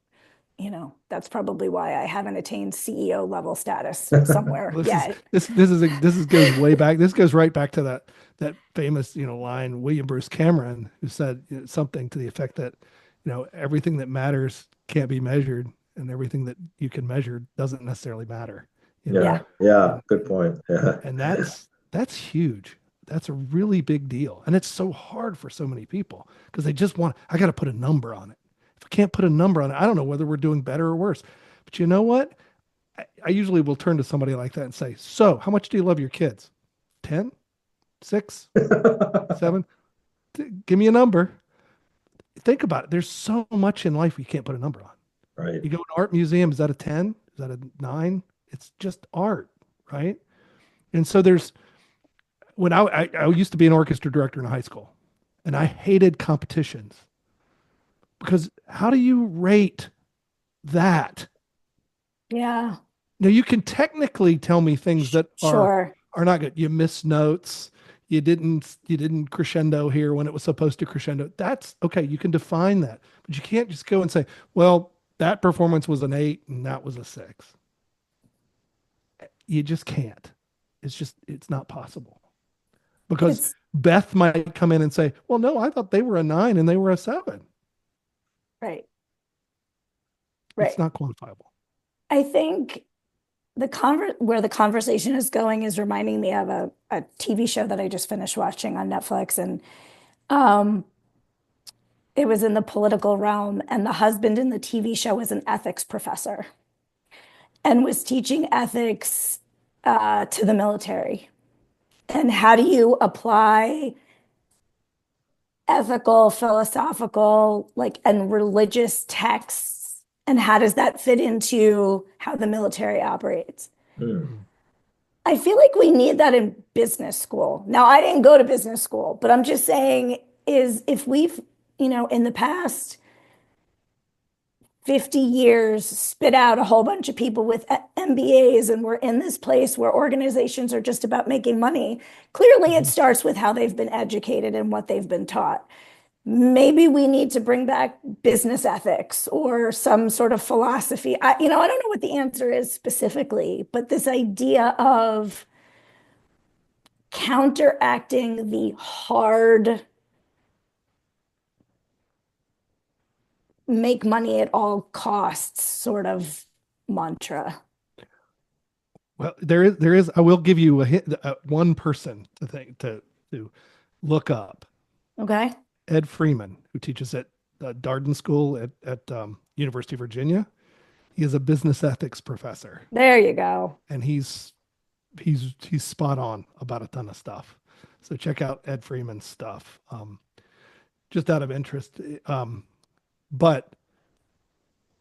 that's probably why I haven't attained CEO level status somewhere yet. This goes way back. This goes right back to that famous line, William Bruce Cameron, who said something to the effect that everything that matters can't be measured, and everything that you can measure doesn't necessarily matter. Yeah. Good point. Yeah. And that's huge. That's a really big deal. And it's so hard for so many people because they just I got to put a number on it. If I can't put a number on it, I don't know whether we're doing better or worse. But you know what? I usually will turn to somebody like that and say, so how much do you love your kids? 10, 6, 7? Give me a number. Think about it. There's so much in life you can't put a number on. Right. You go to an art museum, is that a 10? Is that a 9? It's just art, right? And so when I used to be an orchestra director in high school, and I hated competitions because how do you rate that? Yeah. Now you can technically tell me things that Sure. are not good. You missed notes. You didn't crescendo here when it was supposed to crescendo. That's okay. You can define that, but you can't just go and say, well, that performance was an 8 and that was a 6. You just can't. It's not possible. Because Beth might come in and say, well, no, I thought they were a 9 and they were a 7. Right. It's not quantifiable. I think where the conversation is going is reminding me of a TV show that I just finished watching on Netflix. And it was in the political realm, and the husband in the TV show was an ethics professor and was teaching ethics to the military. And how do you apply ethical, philosophical, and religious texts? And how does that fit into how the military operates? I feel like we need that in business school. Now, I didn't go to business school, but I'm just saying is if we've, in the past 50 years spit out a whole bunch of people with MBAs and we're in this place where organizations are just about making money. Clearly, it starts with how they've been educated and what they've been taught. Maybe we need to bring back business ethics or some sort of philosophy. I don't know what the answer is specifically, but this idea of counteracting the hard make money at all costs sort of mantra. Well, there is. I will give you a hint. One person to look up. Okay. Ed Freeman, who teaches at Darden School at University of Virginia. He is a business ethics professor. There you go. And he's spot on about a ton of stuff. So check out Ed Freeman's stuff. Just out of interest. But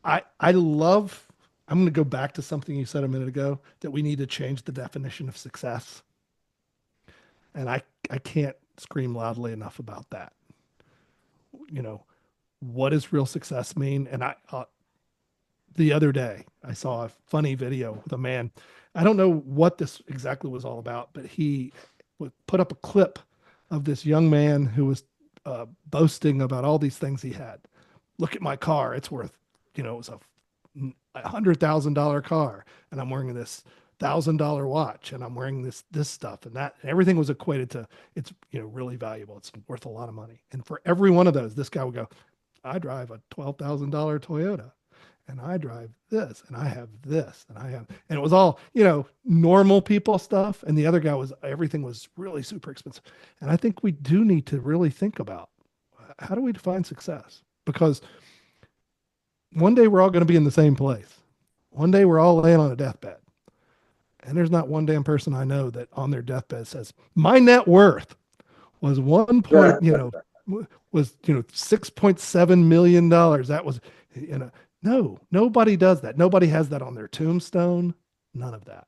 I love, I'm going to go back to something you said a minute ago, that we need to change the definition of success. And I can't scream loudly enough about that. what does real success mean? And the other day, I saw a funny video with a man. I don't know what this exactly was all about, but he put up a clip of this young man who was boasting about all these things he had. Look at my car. It's worth, it was $100,000 car. And I'm wearing this $1,000 watch, and I'm wearing this stuff and that. And everything was equated to it's, really valuable. It's worth a lot of money. And for every one of those, this guy would go, I drive a $12,000 Toyota, and I drive this, and I have this, and and it was all, normal people stuff. And the other guy everything was really super expensive. And I think we do need to really think about, how do we define success? Because one day we're all going to be in the same place. One day we're all laying on a deathbed. And there's not one damn person I know that on their deathbed says, my net worth was $6.7 million. That was, no, nobody does that. Nobody has that on their tombstone. None of that.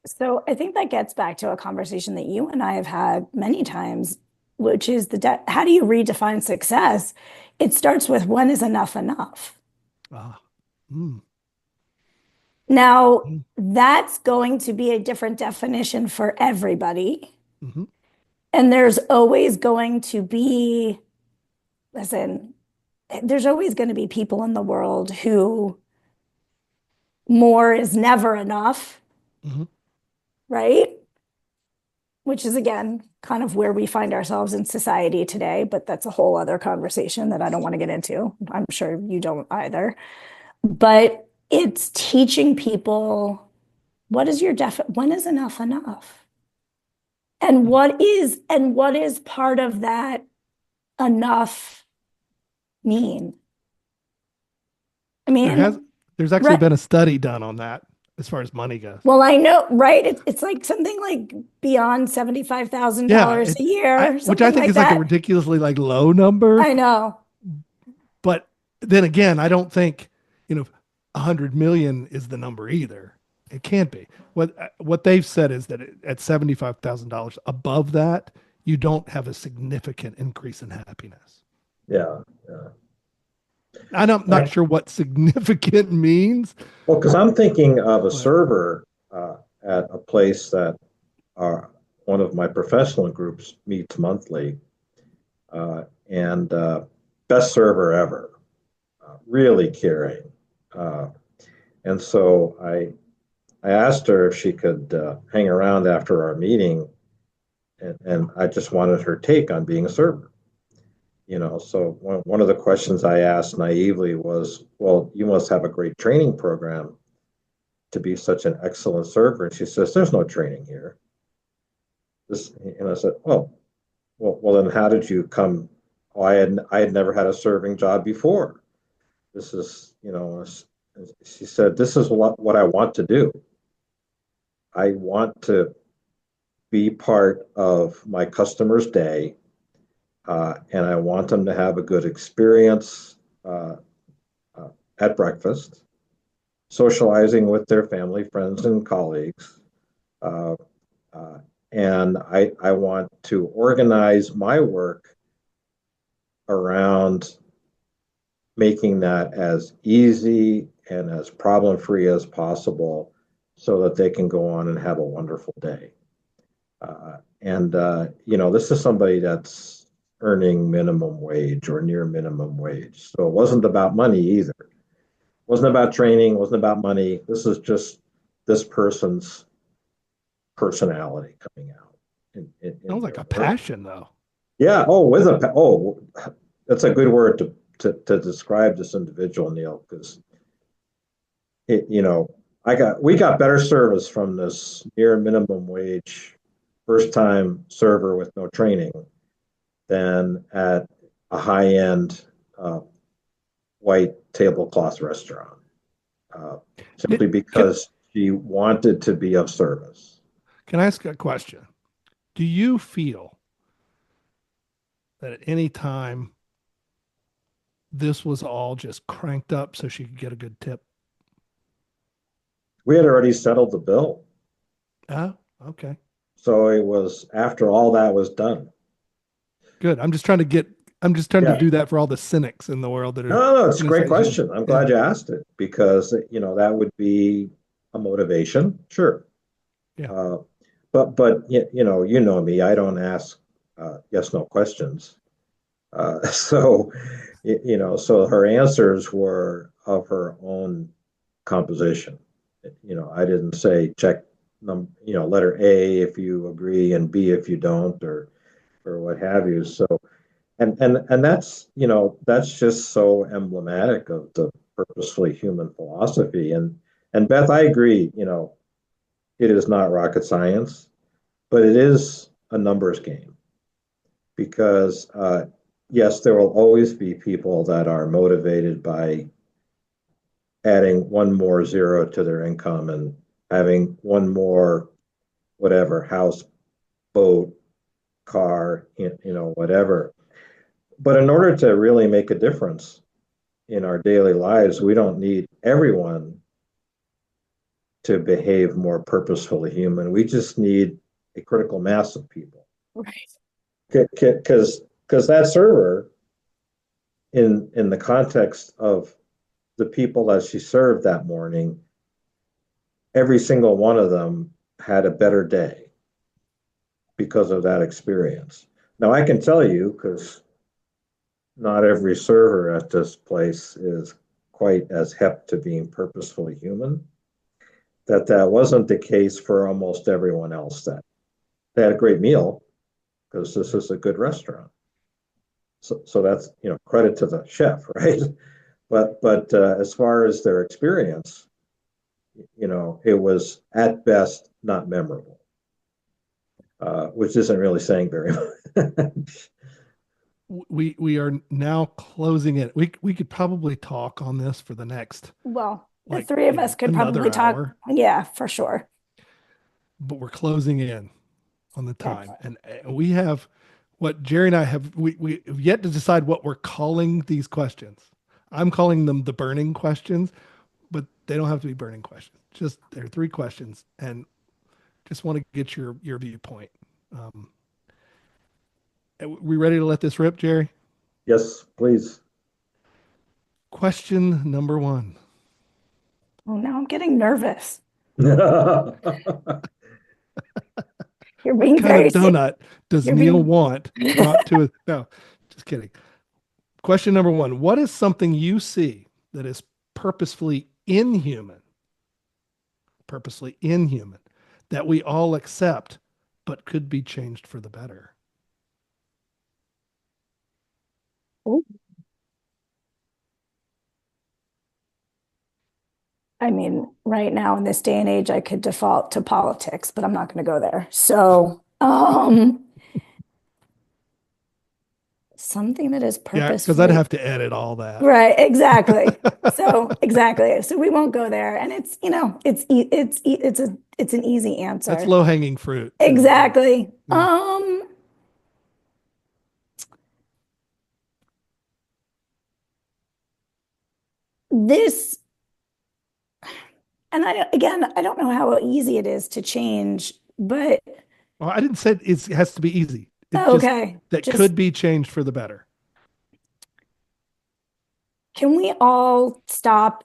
So I think that gets back to a conversation that you and I have had many times, which is how do you redefine success? It starts with, when is enough enough? Now, that's going to be a different definition for everybody. Mm-hmm. And there's always going to be, there's always going to be people in the world who more is never enough, mm-hmm. right? Which is, again, kind of where we find ourselves in society today, but that's a whole other conversation that I don't want to get into. I'm sure you don't either. But it's teaching people, when is enough enough? And what is part of that enough mean? I mean, there's actually been a study done on that as far as money goes. Well, I know, right? It's like something like beyond $75,000 a year, which I think is like a ridiculously low number. I know. But then again, I don't think 100 million is the number either. It can't be. What they've said is that at $75,000 above that, you don't have a significant increase in happiness. Yeah. I'm not sure what significant means. Well, because I'm thinking of a server at a place that one of my professional groups meets monthly, and best server ever, really caring. And so I asked her if she could hang around after our meeting, and I just wanted her take on being a server. So one of the questions I asked naively was, well, you must have a great training program to be such an excellent server. And she says, there's no training here. And I said, well, then how did you come? Oh, I had never had a serving job before. This is, she said, this is what I want to do. I want to be part of my customer's day. And I want them to have a good experience at breakfast, socializing with their family, friends, and colleagues. And I want to organize my work around making that as easy and as problem-free as possible so that they can go on and have a wonderful day. This is somebody that's earning minimum wage or near minimum wage. So it wasn't about money either. It wasn't about training, it wasn't about money. This is just this person's personality coming out. Sounds like a passion, though. Yeah. That's a good word to describe this individual, Neal, because we got better service from this near minimum wage first time server with no training than at a high-end white tablecloth restaurant, simply because she wanted to be of service. Can I ask a question? Do you feel that at any time this was all just cranked up so she could get a good tip? We had already settled the bill. Oh, okay. So it was after all that was done. Good. I'm just trying to get I'm just trying to Yeah. do that for all the cynics in the world that are No, it's a going to great say, hey, question. I'm yeah, glad you asked it because, that would be a motivation. Sure. yeah, Uh, but you know me, I don't ask yes, no questions. So her answers were of her own composition. I didn't say check letter A if you agree and B if you don't, or what have you. So and that's just so emblematic of the purposefully human philosophy. And Beth, I agree, it is not rocket science, but it is a numbers game because yes, there will always be people that are motivated by adding one more zero to their income and having one more whatever house, boat, car, whatever. But in order to really make a difference in our daily lives, we don't need everyone to behave more purposefully human. We just need a critical mass of people. Right. Because that server, in the context of the people that she served that morning, every single one of them had a better day because of that experience. Now I can tell you, because not every server at this place is quite as hep to being purposefully human, that wasn't the case for almost everyone else. That they had a great meal because this is a good restaurant. So that's credit to the chef, right? But as far as their experience, it was at best not memorable, which isn't really saying very much. we are now closing it. We could probably talk on this for the next, Well, the like, three of us could another probably talk. hour, Yeah, for sure. but we're closing in on the Yeah. time. And we have what Jerry and I have, we have yet to decide what we're calling these questions. I'm calling them the burning questions, but they don't have to be burning questions. Just they're three questions, and just want to get your viewpoint. Um, are we ready to let this rip, Jerry? Yes, please. Question number one. Oh, now I'm getting nervous. Well, You're What being kind very of sick. donut does You're Neil being want brought to it? No, just kidding. Question number one. What is something you see that is purposely inhuman, that we all accept, but could be changed for the better? I mean, right now in this day and age, I could default to politics, but I'm not going to go there. So, something that is Yeah, because I'd purposefully have to edit all that. right, exactly. So, exactly. So we won't go there, and it's an easy That's answer. low hanging fruit, too. Exactly. Yeah. This, and I don't know how easy it is to change, but Well, I didn't say it has to be easy. It's just okay, that just could be changed for the better. can we all stop,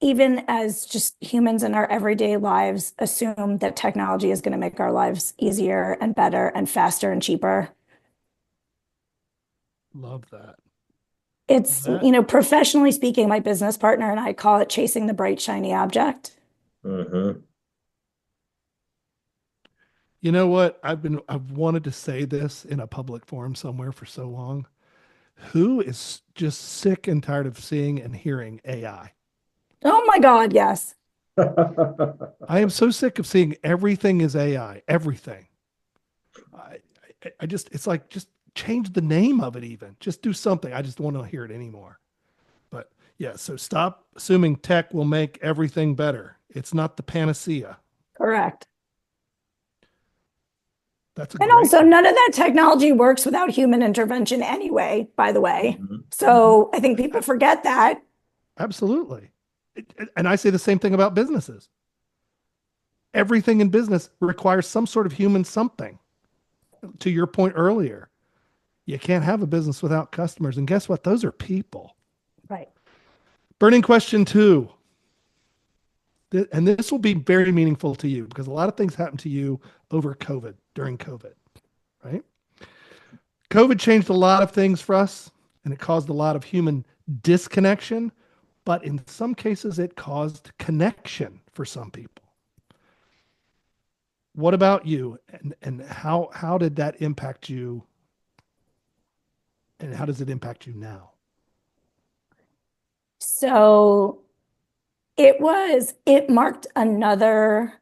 even as just humans in our everyday lives, assume that technology is going to make our lives easier and better and faster and cheaper? Love that. It's, That professionally speaking, my business partner and I call it chasing the bright, shiny object. mhm. You know what? I've wanted to say this in a public forum somewhere for so long. Who is just sick and tired of seeing and hearing AI? Oh my God, yes. I am so sick of seeing everything is AI, everything. I, I just, it's like, just change the name of it even. Just do something. I just don't want to hear it anymore. But yeah, so stop assuming tech will make everything better. It's not the panacea. Correct. That's a And great also, one. none of that technology works without human intervention anyway, by the way. Mhm, mhm. So I think people forget that. Absolutely. And I say the same thing about businesses. Everything in business requires some sort of human something. To your point earlier, You can't have a business without customers. And guess what? Those are people. Right. Burning question 2. And this will be very meaningful to you because a lot of things happened to you over COVID, during COVID, right? COVID changed a lot of things for us and it caused a lot of human disconnection, but in some cases it caused connection for some people. What about you? And how did that impact you? And how does it impact you now? So it marked another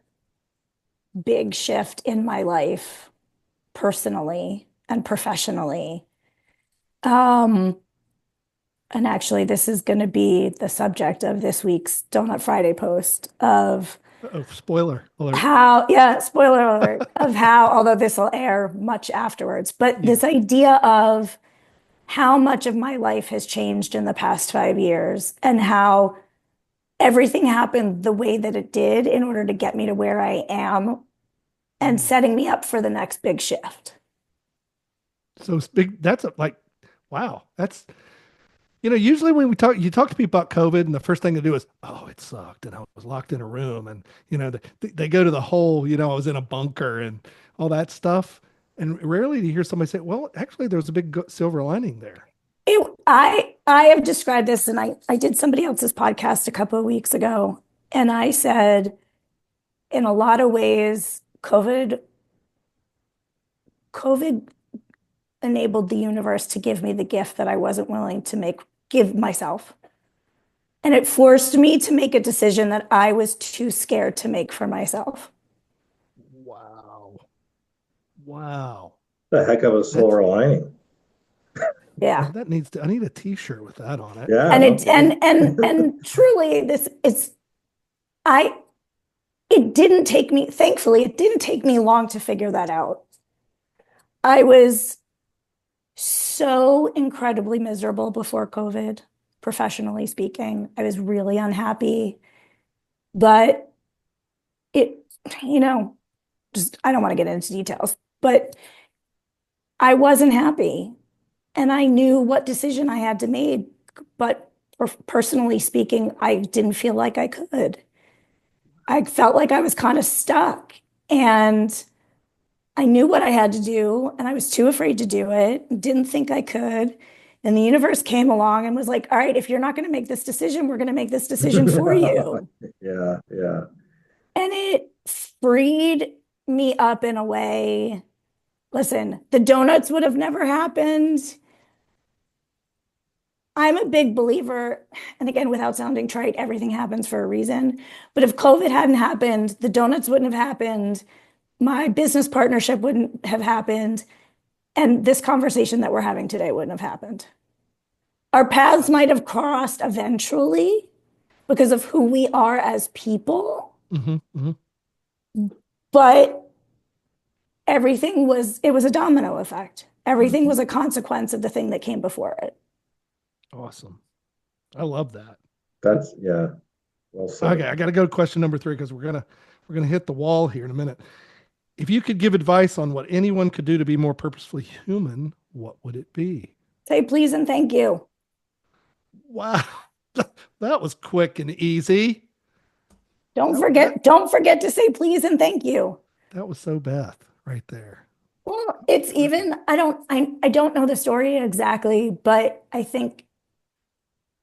big shift in my life, personally and professionally. And actually, this is going to be the subject of this week's Donut Friday post of Spoiler alert. Spoiler alert, of how, although this will air much afterwards, but this idea of how much of my life has changed in the past 5 years and how everything happened the way that it did in order to get me to where I am and setting me up for the next big shift. So it's big. Wow. That's, usually when you talk to people about COVID and the first thing they do is, oh, it sucked. And I was locked in a room and, they go to the whole, I was in a bunker and all that stuff. And rarely do you hear somebody say, well, actually there's a big silver lining there. I have described this, and I did somebody else's podcast a couple of weeks ago, and I said, in a lot of ways, COVID enabled the universe to give me the gift that I wasn't willing to give myself. And it forced me to make a decision that I was too scared to make for myself. Wow. The heck of a silver lining. Yeah. I need a t-shirt with that on it. Yeah. And truly thankfully, it didn't take me long to figure that out. I was so incredibly miserable before COVID, professionally speaking. I was really unhappy, but I don't want to get into details, but I wasn't happy. And I knew what decision I had to make, but personally speaking, I didn't feel like I could. I felt like I was kind of stuck, and I knew what I had to do, and I was too afraid to do it, didn't think I could. And the universe came along and was like, all right, if you're not going to make this decision, we're going to make this decision for you. Yeah. And it freed me up in a way. Listen, the donuts would have never happened. I'm a big believer, and again, without sounding trite, everything happens for a reason. But if COVID hadn't happened, the donuts wouldn't have happened, my business partnership wouldn't have happened, and this conversation that we're having today wouldn't have happened. Our paths might have crossed eventually because of who we are as people, but it was a domino effect. Everything was a consequence of the thing that came before it. Awesome. I love that. That's, yeah. Well said. Okay, I got to go to question number 3 because we're gonna hit the wall here in a minute. If you could give advice on what anyone could do to be more purposefully human, what would it be? Say please and thank you. Wow, that was quick and easy. Don't forget to say please and thank you. That was so Beth right there. Well, it's even, I don't know the story exactly, but I think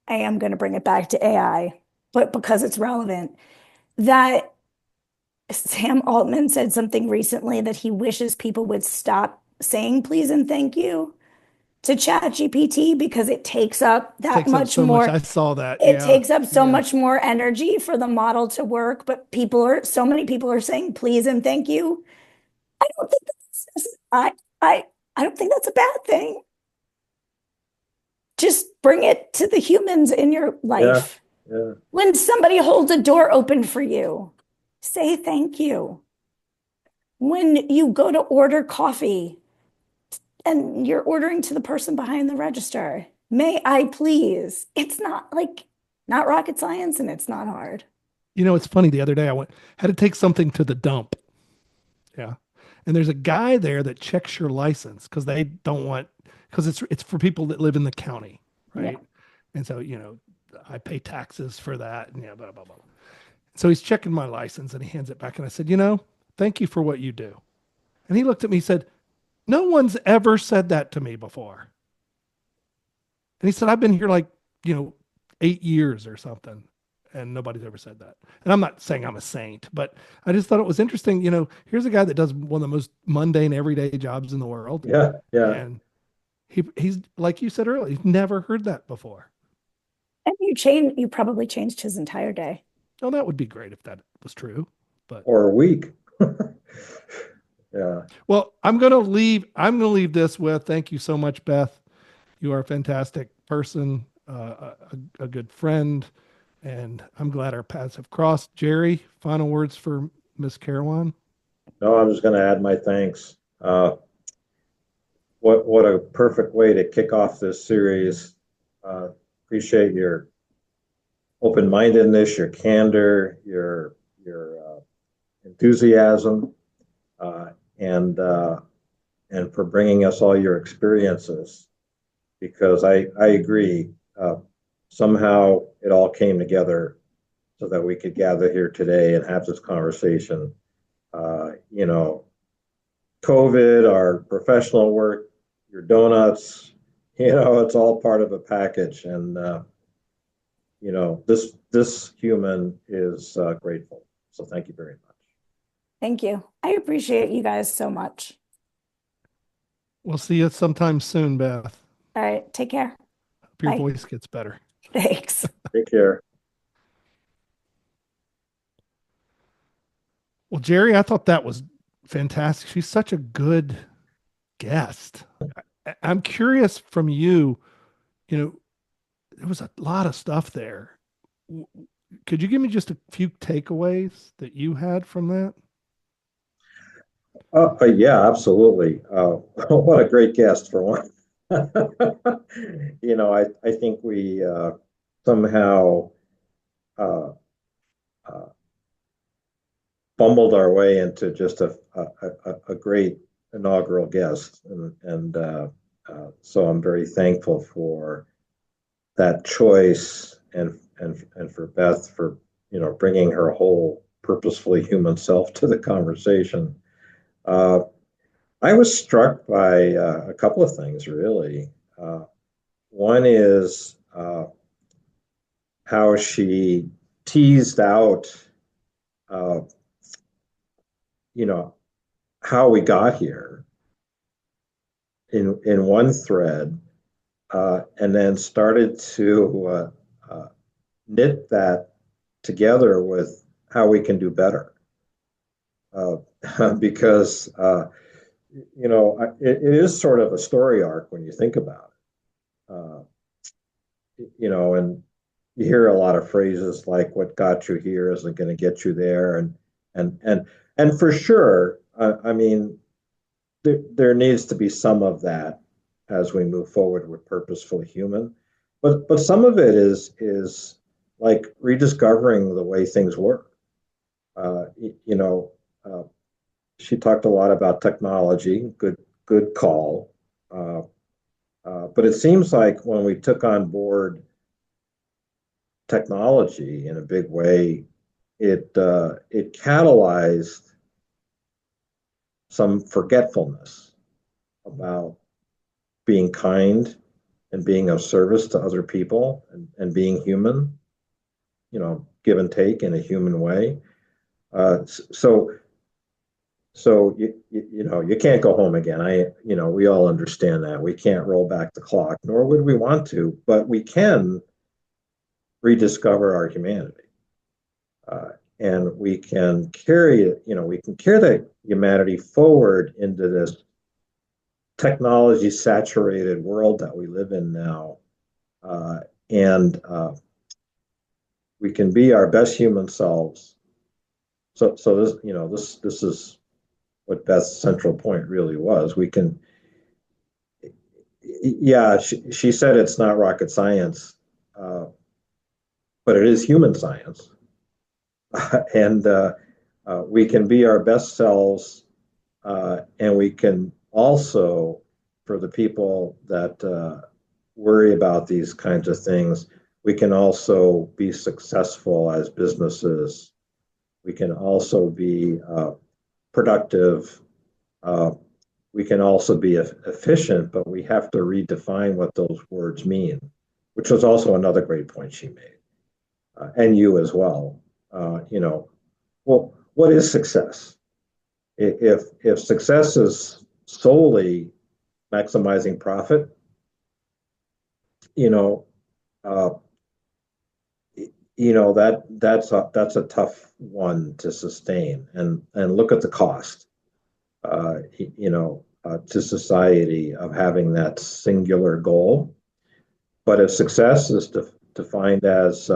I am going to bring it back to AI, but because it's relevant, that Sam Altman said something recently that he wishes people would stop saying please and thank you to ChatGPT because it takes up that much more. I saw that. It takes up so much more energy for the model to work, but so many people are saying please and thank you. I don't think I don't think that's a bad thing. Just bring it to the humans in your life. Yeah. When somebody holds a door open for you, say thank you. When you go to order coffee and you're ordering to the person behind the register, may I please? It's not rocket science, and it's not hard. It's funny. The other day had to take something to the dump. Yeah. And there's a guy there that checks your license because they don't want, because it's for people that live in the county, right? Yeah. And so, I pay taxes for that, and blah blah blah. So he's checking my license, and he hands it back, and I said, thank you for what you do. And he looked at me and said, no one's ever said that to me before. And he said, I've been here like, 8 years or something, and nobody's ever said that. And I'm not saying I'm a saint, but I just thought it was interesting. Here's a guy that does one of the most mundane, everyday jobs in the world. Yeah, yeah. And he's like you said earlier, he's never heard that before. And you probably changed his entire day. Oh, that would be great if that was true. But Or a week. Yeah. well, I'm gonna leave this with thank you so much, Beth. You are a fantastic person, a good friend, and I'm glad our paths have crossed. Jerry, final words for Miss Karawan? No, I'm just going to add my thanks. What a perfect way to kick off this series. Appreciate your open-mindedness, your candor, your enthusiasm, and for bringing us all your experiences. Because I agree, somehow it all came together so that we could gather here today and have this conversation. COVID, our professional work, your donuts, it's all part of a package. And, this human is grateful. So thank you very much. Thank you. I appreciate you guys so much. We'll see you sometime soon, Beth. All right. Take care. Hope your Bye. voice gets better. Thanks. Take care. Well, Jerry, I thought that was fantastic. She's such a good guest. I'm curious from you, there was a lot of stuff there. Could you give me just a few takeaways that you had from that? Yeah, absolutely. What a great guest for one. I think we somehow fumbled our way into just a great inaugural guest, and so I'm very thankful for that choice, and for Beth for bringing her whole purposefully human self to the conversation. I was struck by a couple of things, really. One is how she teased out, how we got here in one thread, and then started to knit that together with how we can do better. Because it is sort of a story arc when you think about it. And you hear a lot of phrases like "what got you here isn't going to get you there," and for sure, I mean, there needs to be some of that as we move forward with Purposefully Human, but some of it is like rediscovering the way things work. She talked a lot about technology. Good call. But it seems like when we took on board technology in a big way, it catalyzed some forgetfulness about being kind and being of service to other people, and being human, give and take in a human way. So you can't go home again. We all understand that. We can't roll back the clock, nor would we want to, but we can rediscover our humanity. And we can carry that humanity forward into this technology saturated world that we live in now. And we can be our best human selves. So this is what Beth's central point really was. We can, she said it's not rocket science, but it is human science. And we can be our best selves, and we can also for the people that worry about these kinds of things, we can also be successful as businesses. We can also be productive. We can also be efficient, but we have to redefine what those words mean, which was also another great point she made, and you as well. Well, what is success? If success is solely maximizing profit, uh, that's a tough one to sustain, and look at the cost, to society of having that singular goal. But if success is defined as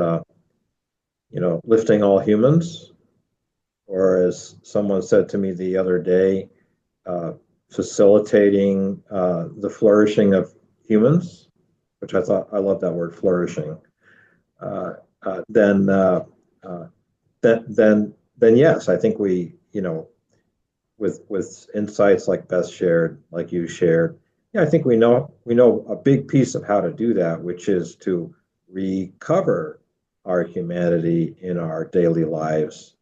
lifting all humans, or as someone said to me the other day, facilitating the flourishing of humans, which I love that word, flourishing. Then yes, I think we, with insights like Beth shared, like you shared, yeah, I think we know a big piece of how to do that, which is to recover our humanity in our daily lives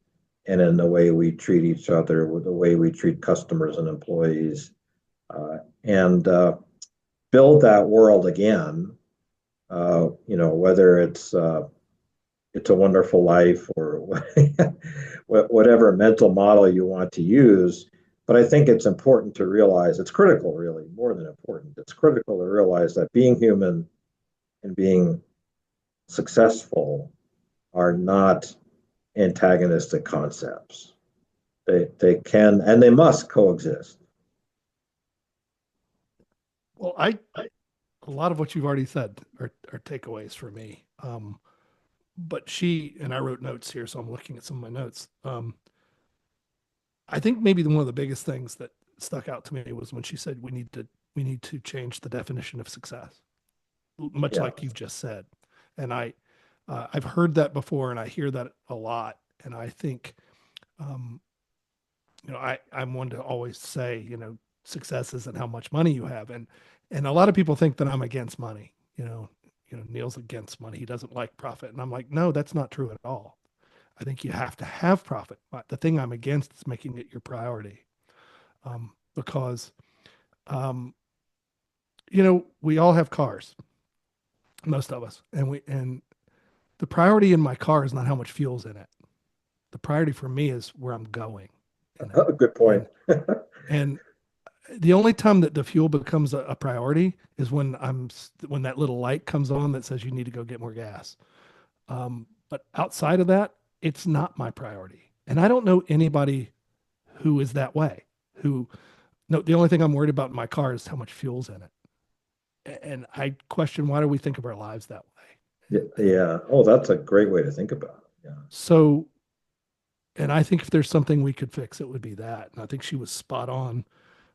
and in the way we treat each other, with the way we treat customers and employees, and build that world again. Whether it's a Wonderful Life or whatever mental model you want to use. But I think it's important to realize, it's critical, really, more than important. It's critical to realize that being human and being successful are not antagonistic concepts. They can and they must coexist. Well, a lot of what you've already said are takeaways for me. But and I wrote notes here, so I'm looking at some of my notes. I think maybe one of the biggest things that stuck out to me was when she said we need to change the definition of success, much like you've just said. And I've heard that before, and I hear that a lot. And I think, I'm one to always say, success isn't how much money you have, and a lot of people think that I'm against money. Neal's against money. He doesn't like profit, and I'm like, no, that's not true at all. I think you have to have profit. But the thing I'm against is making it your priority, because, we all have cars, most of us, and the priority in my car is not how much fuel's in it. The priority for me is where I'm going. Good point. And the only time that the fuel becomes a priority is when that little light comes on that says you need to go get more gas. But outside of that, it's not my priority. And I don't know anybody who is that way. The only thing I'm worried about in my car is how much fuel's in it. And I question, why do we think of our lives that way? Yeah. Oh, that's a great way to think about it. Yeah. So, and I think if there's something we could fix, it would be that. And I think she was spot on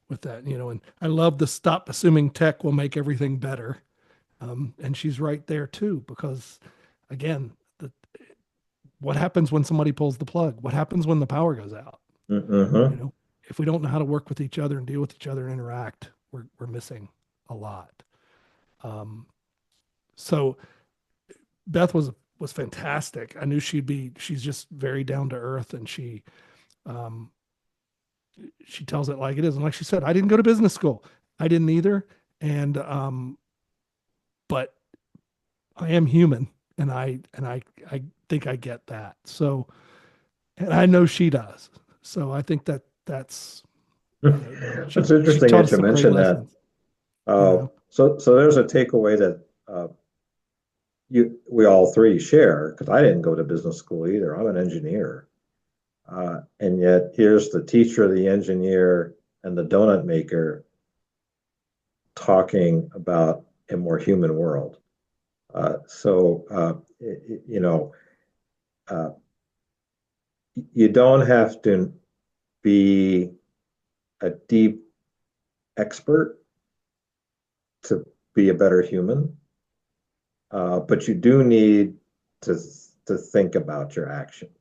with that, and I love the stop assuming tech will make everything better. And she's right there too, because again, what happens when somebody pulls the plug? What happens when the power goes out? Mm-hmm. If we don't know how to work with each other and deal with each other and interact, we're missing a lot. So Beth was fantastic. I knew she's just very down to earth, and she tells it like it is. And like she said, I didn't go to business school. I didn't either. And, but I am human, and I think I get that. So, and I know she does. So I think that's, it's interesting that you mentioned that. So there's a takeaway that we all three share, because I didn't go to business school either. I'm an engineer. And yet here's the teacher, the engineer, and the donut maker talking about a more human world. You don't have to be a deep expert to be a better human, but you do need to think about your actions.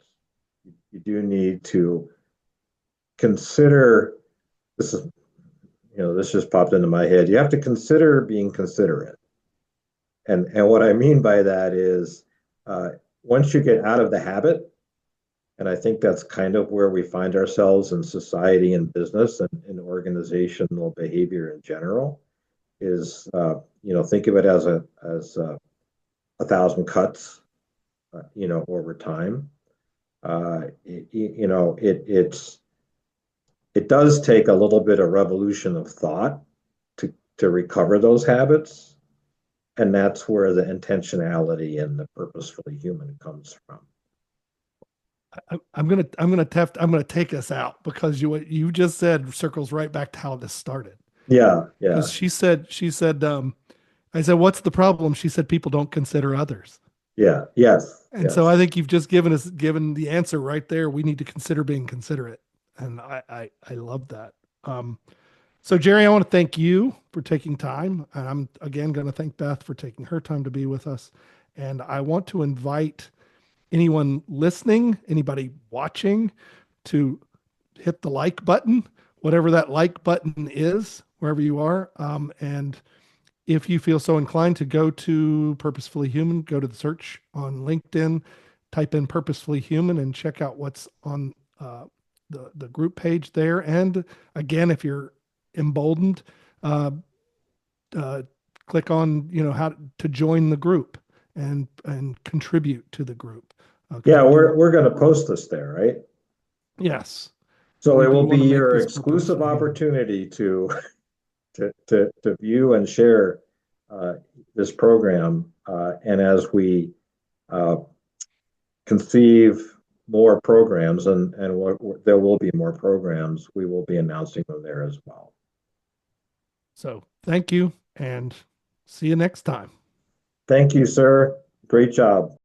You do need to consider, this is this just popped into my head. You have to consider being considerate. And what I mean by that is once you get out of the habit, and I think that's kind of where we find ourselves in society and business and in organizational behavior in general, is think of it as a 1,000 cuts, over time. It does take a little bit of revolution of thought to recover those habits, and that's where the intentionality and the purposefully human comes from. I'm gonna take us out because what you just said circles right back to how this started. Yeah. Because she said, I said, what's the problem? She said, people don't consider others. Yeah. Yes. And so I think you've just given the answer right there. We need to consider being considerate. And I love that. So Jerry, I want to thank you for taking time. And I'm again going to thank Beth for taking her time to be with us. And I want to invite anyone listening, anybody watching, to hit the like button, whatever that like button is, wherever you are. And if you feel so inclined to go to Purposefully Human, go to the search on LinkedIn, type in Purposefully Human and check out what's on the group page there. And again, if you're emboldened, click on, how to join the group and contribute to the group. Yeah, we're going to post this there, right? Yes. So it will be your exclusive opportunity to view and share this program. And as we conceive more programs, and there will be more programs, we will be announcing them there as well. So thank you and see you next time. Thank you, sir. Great job.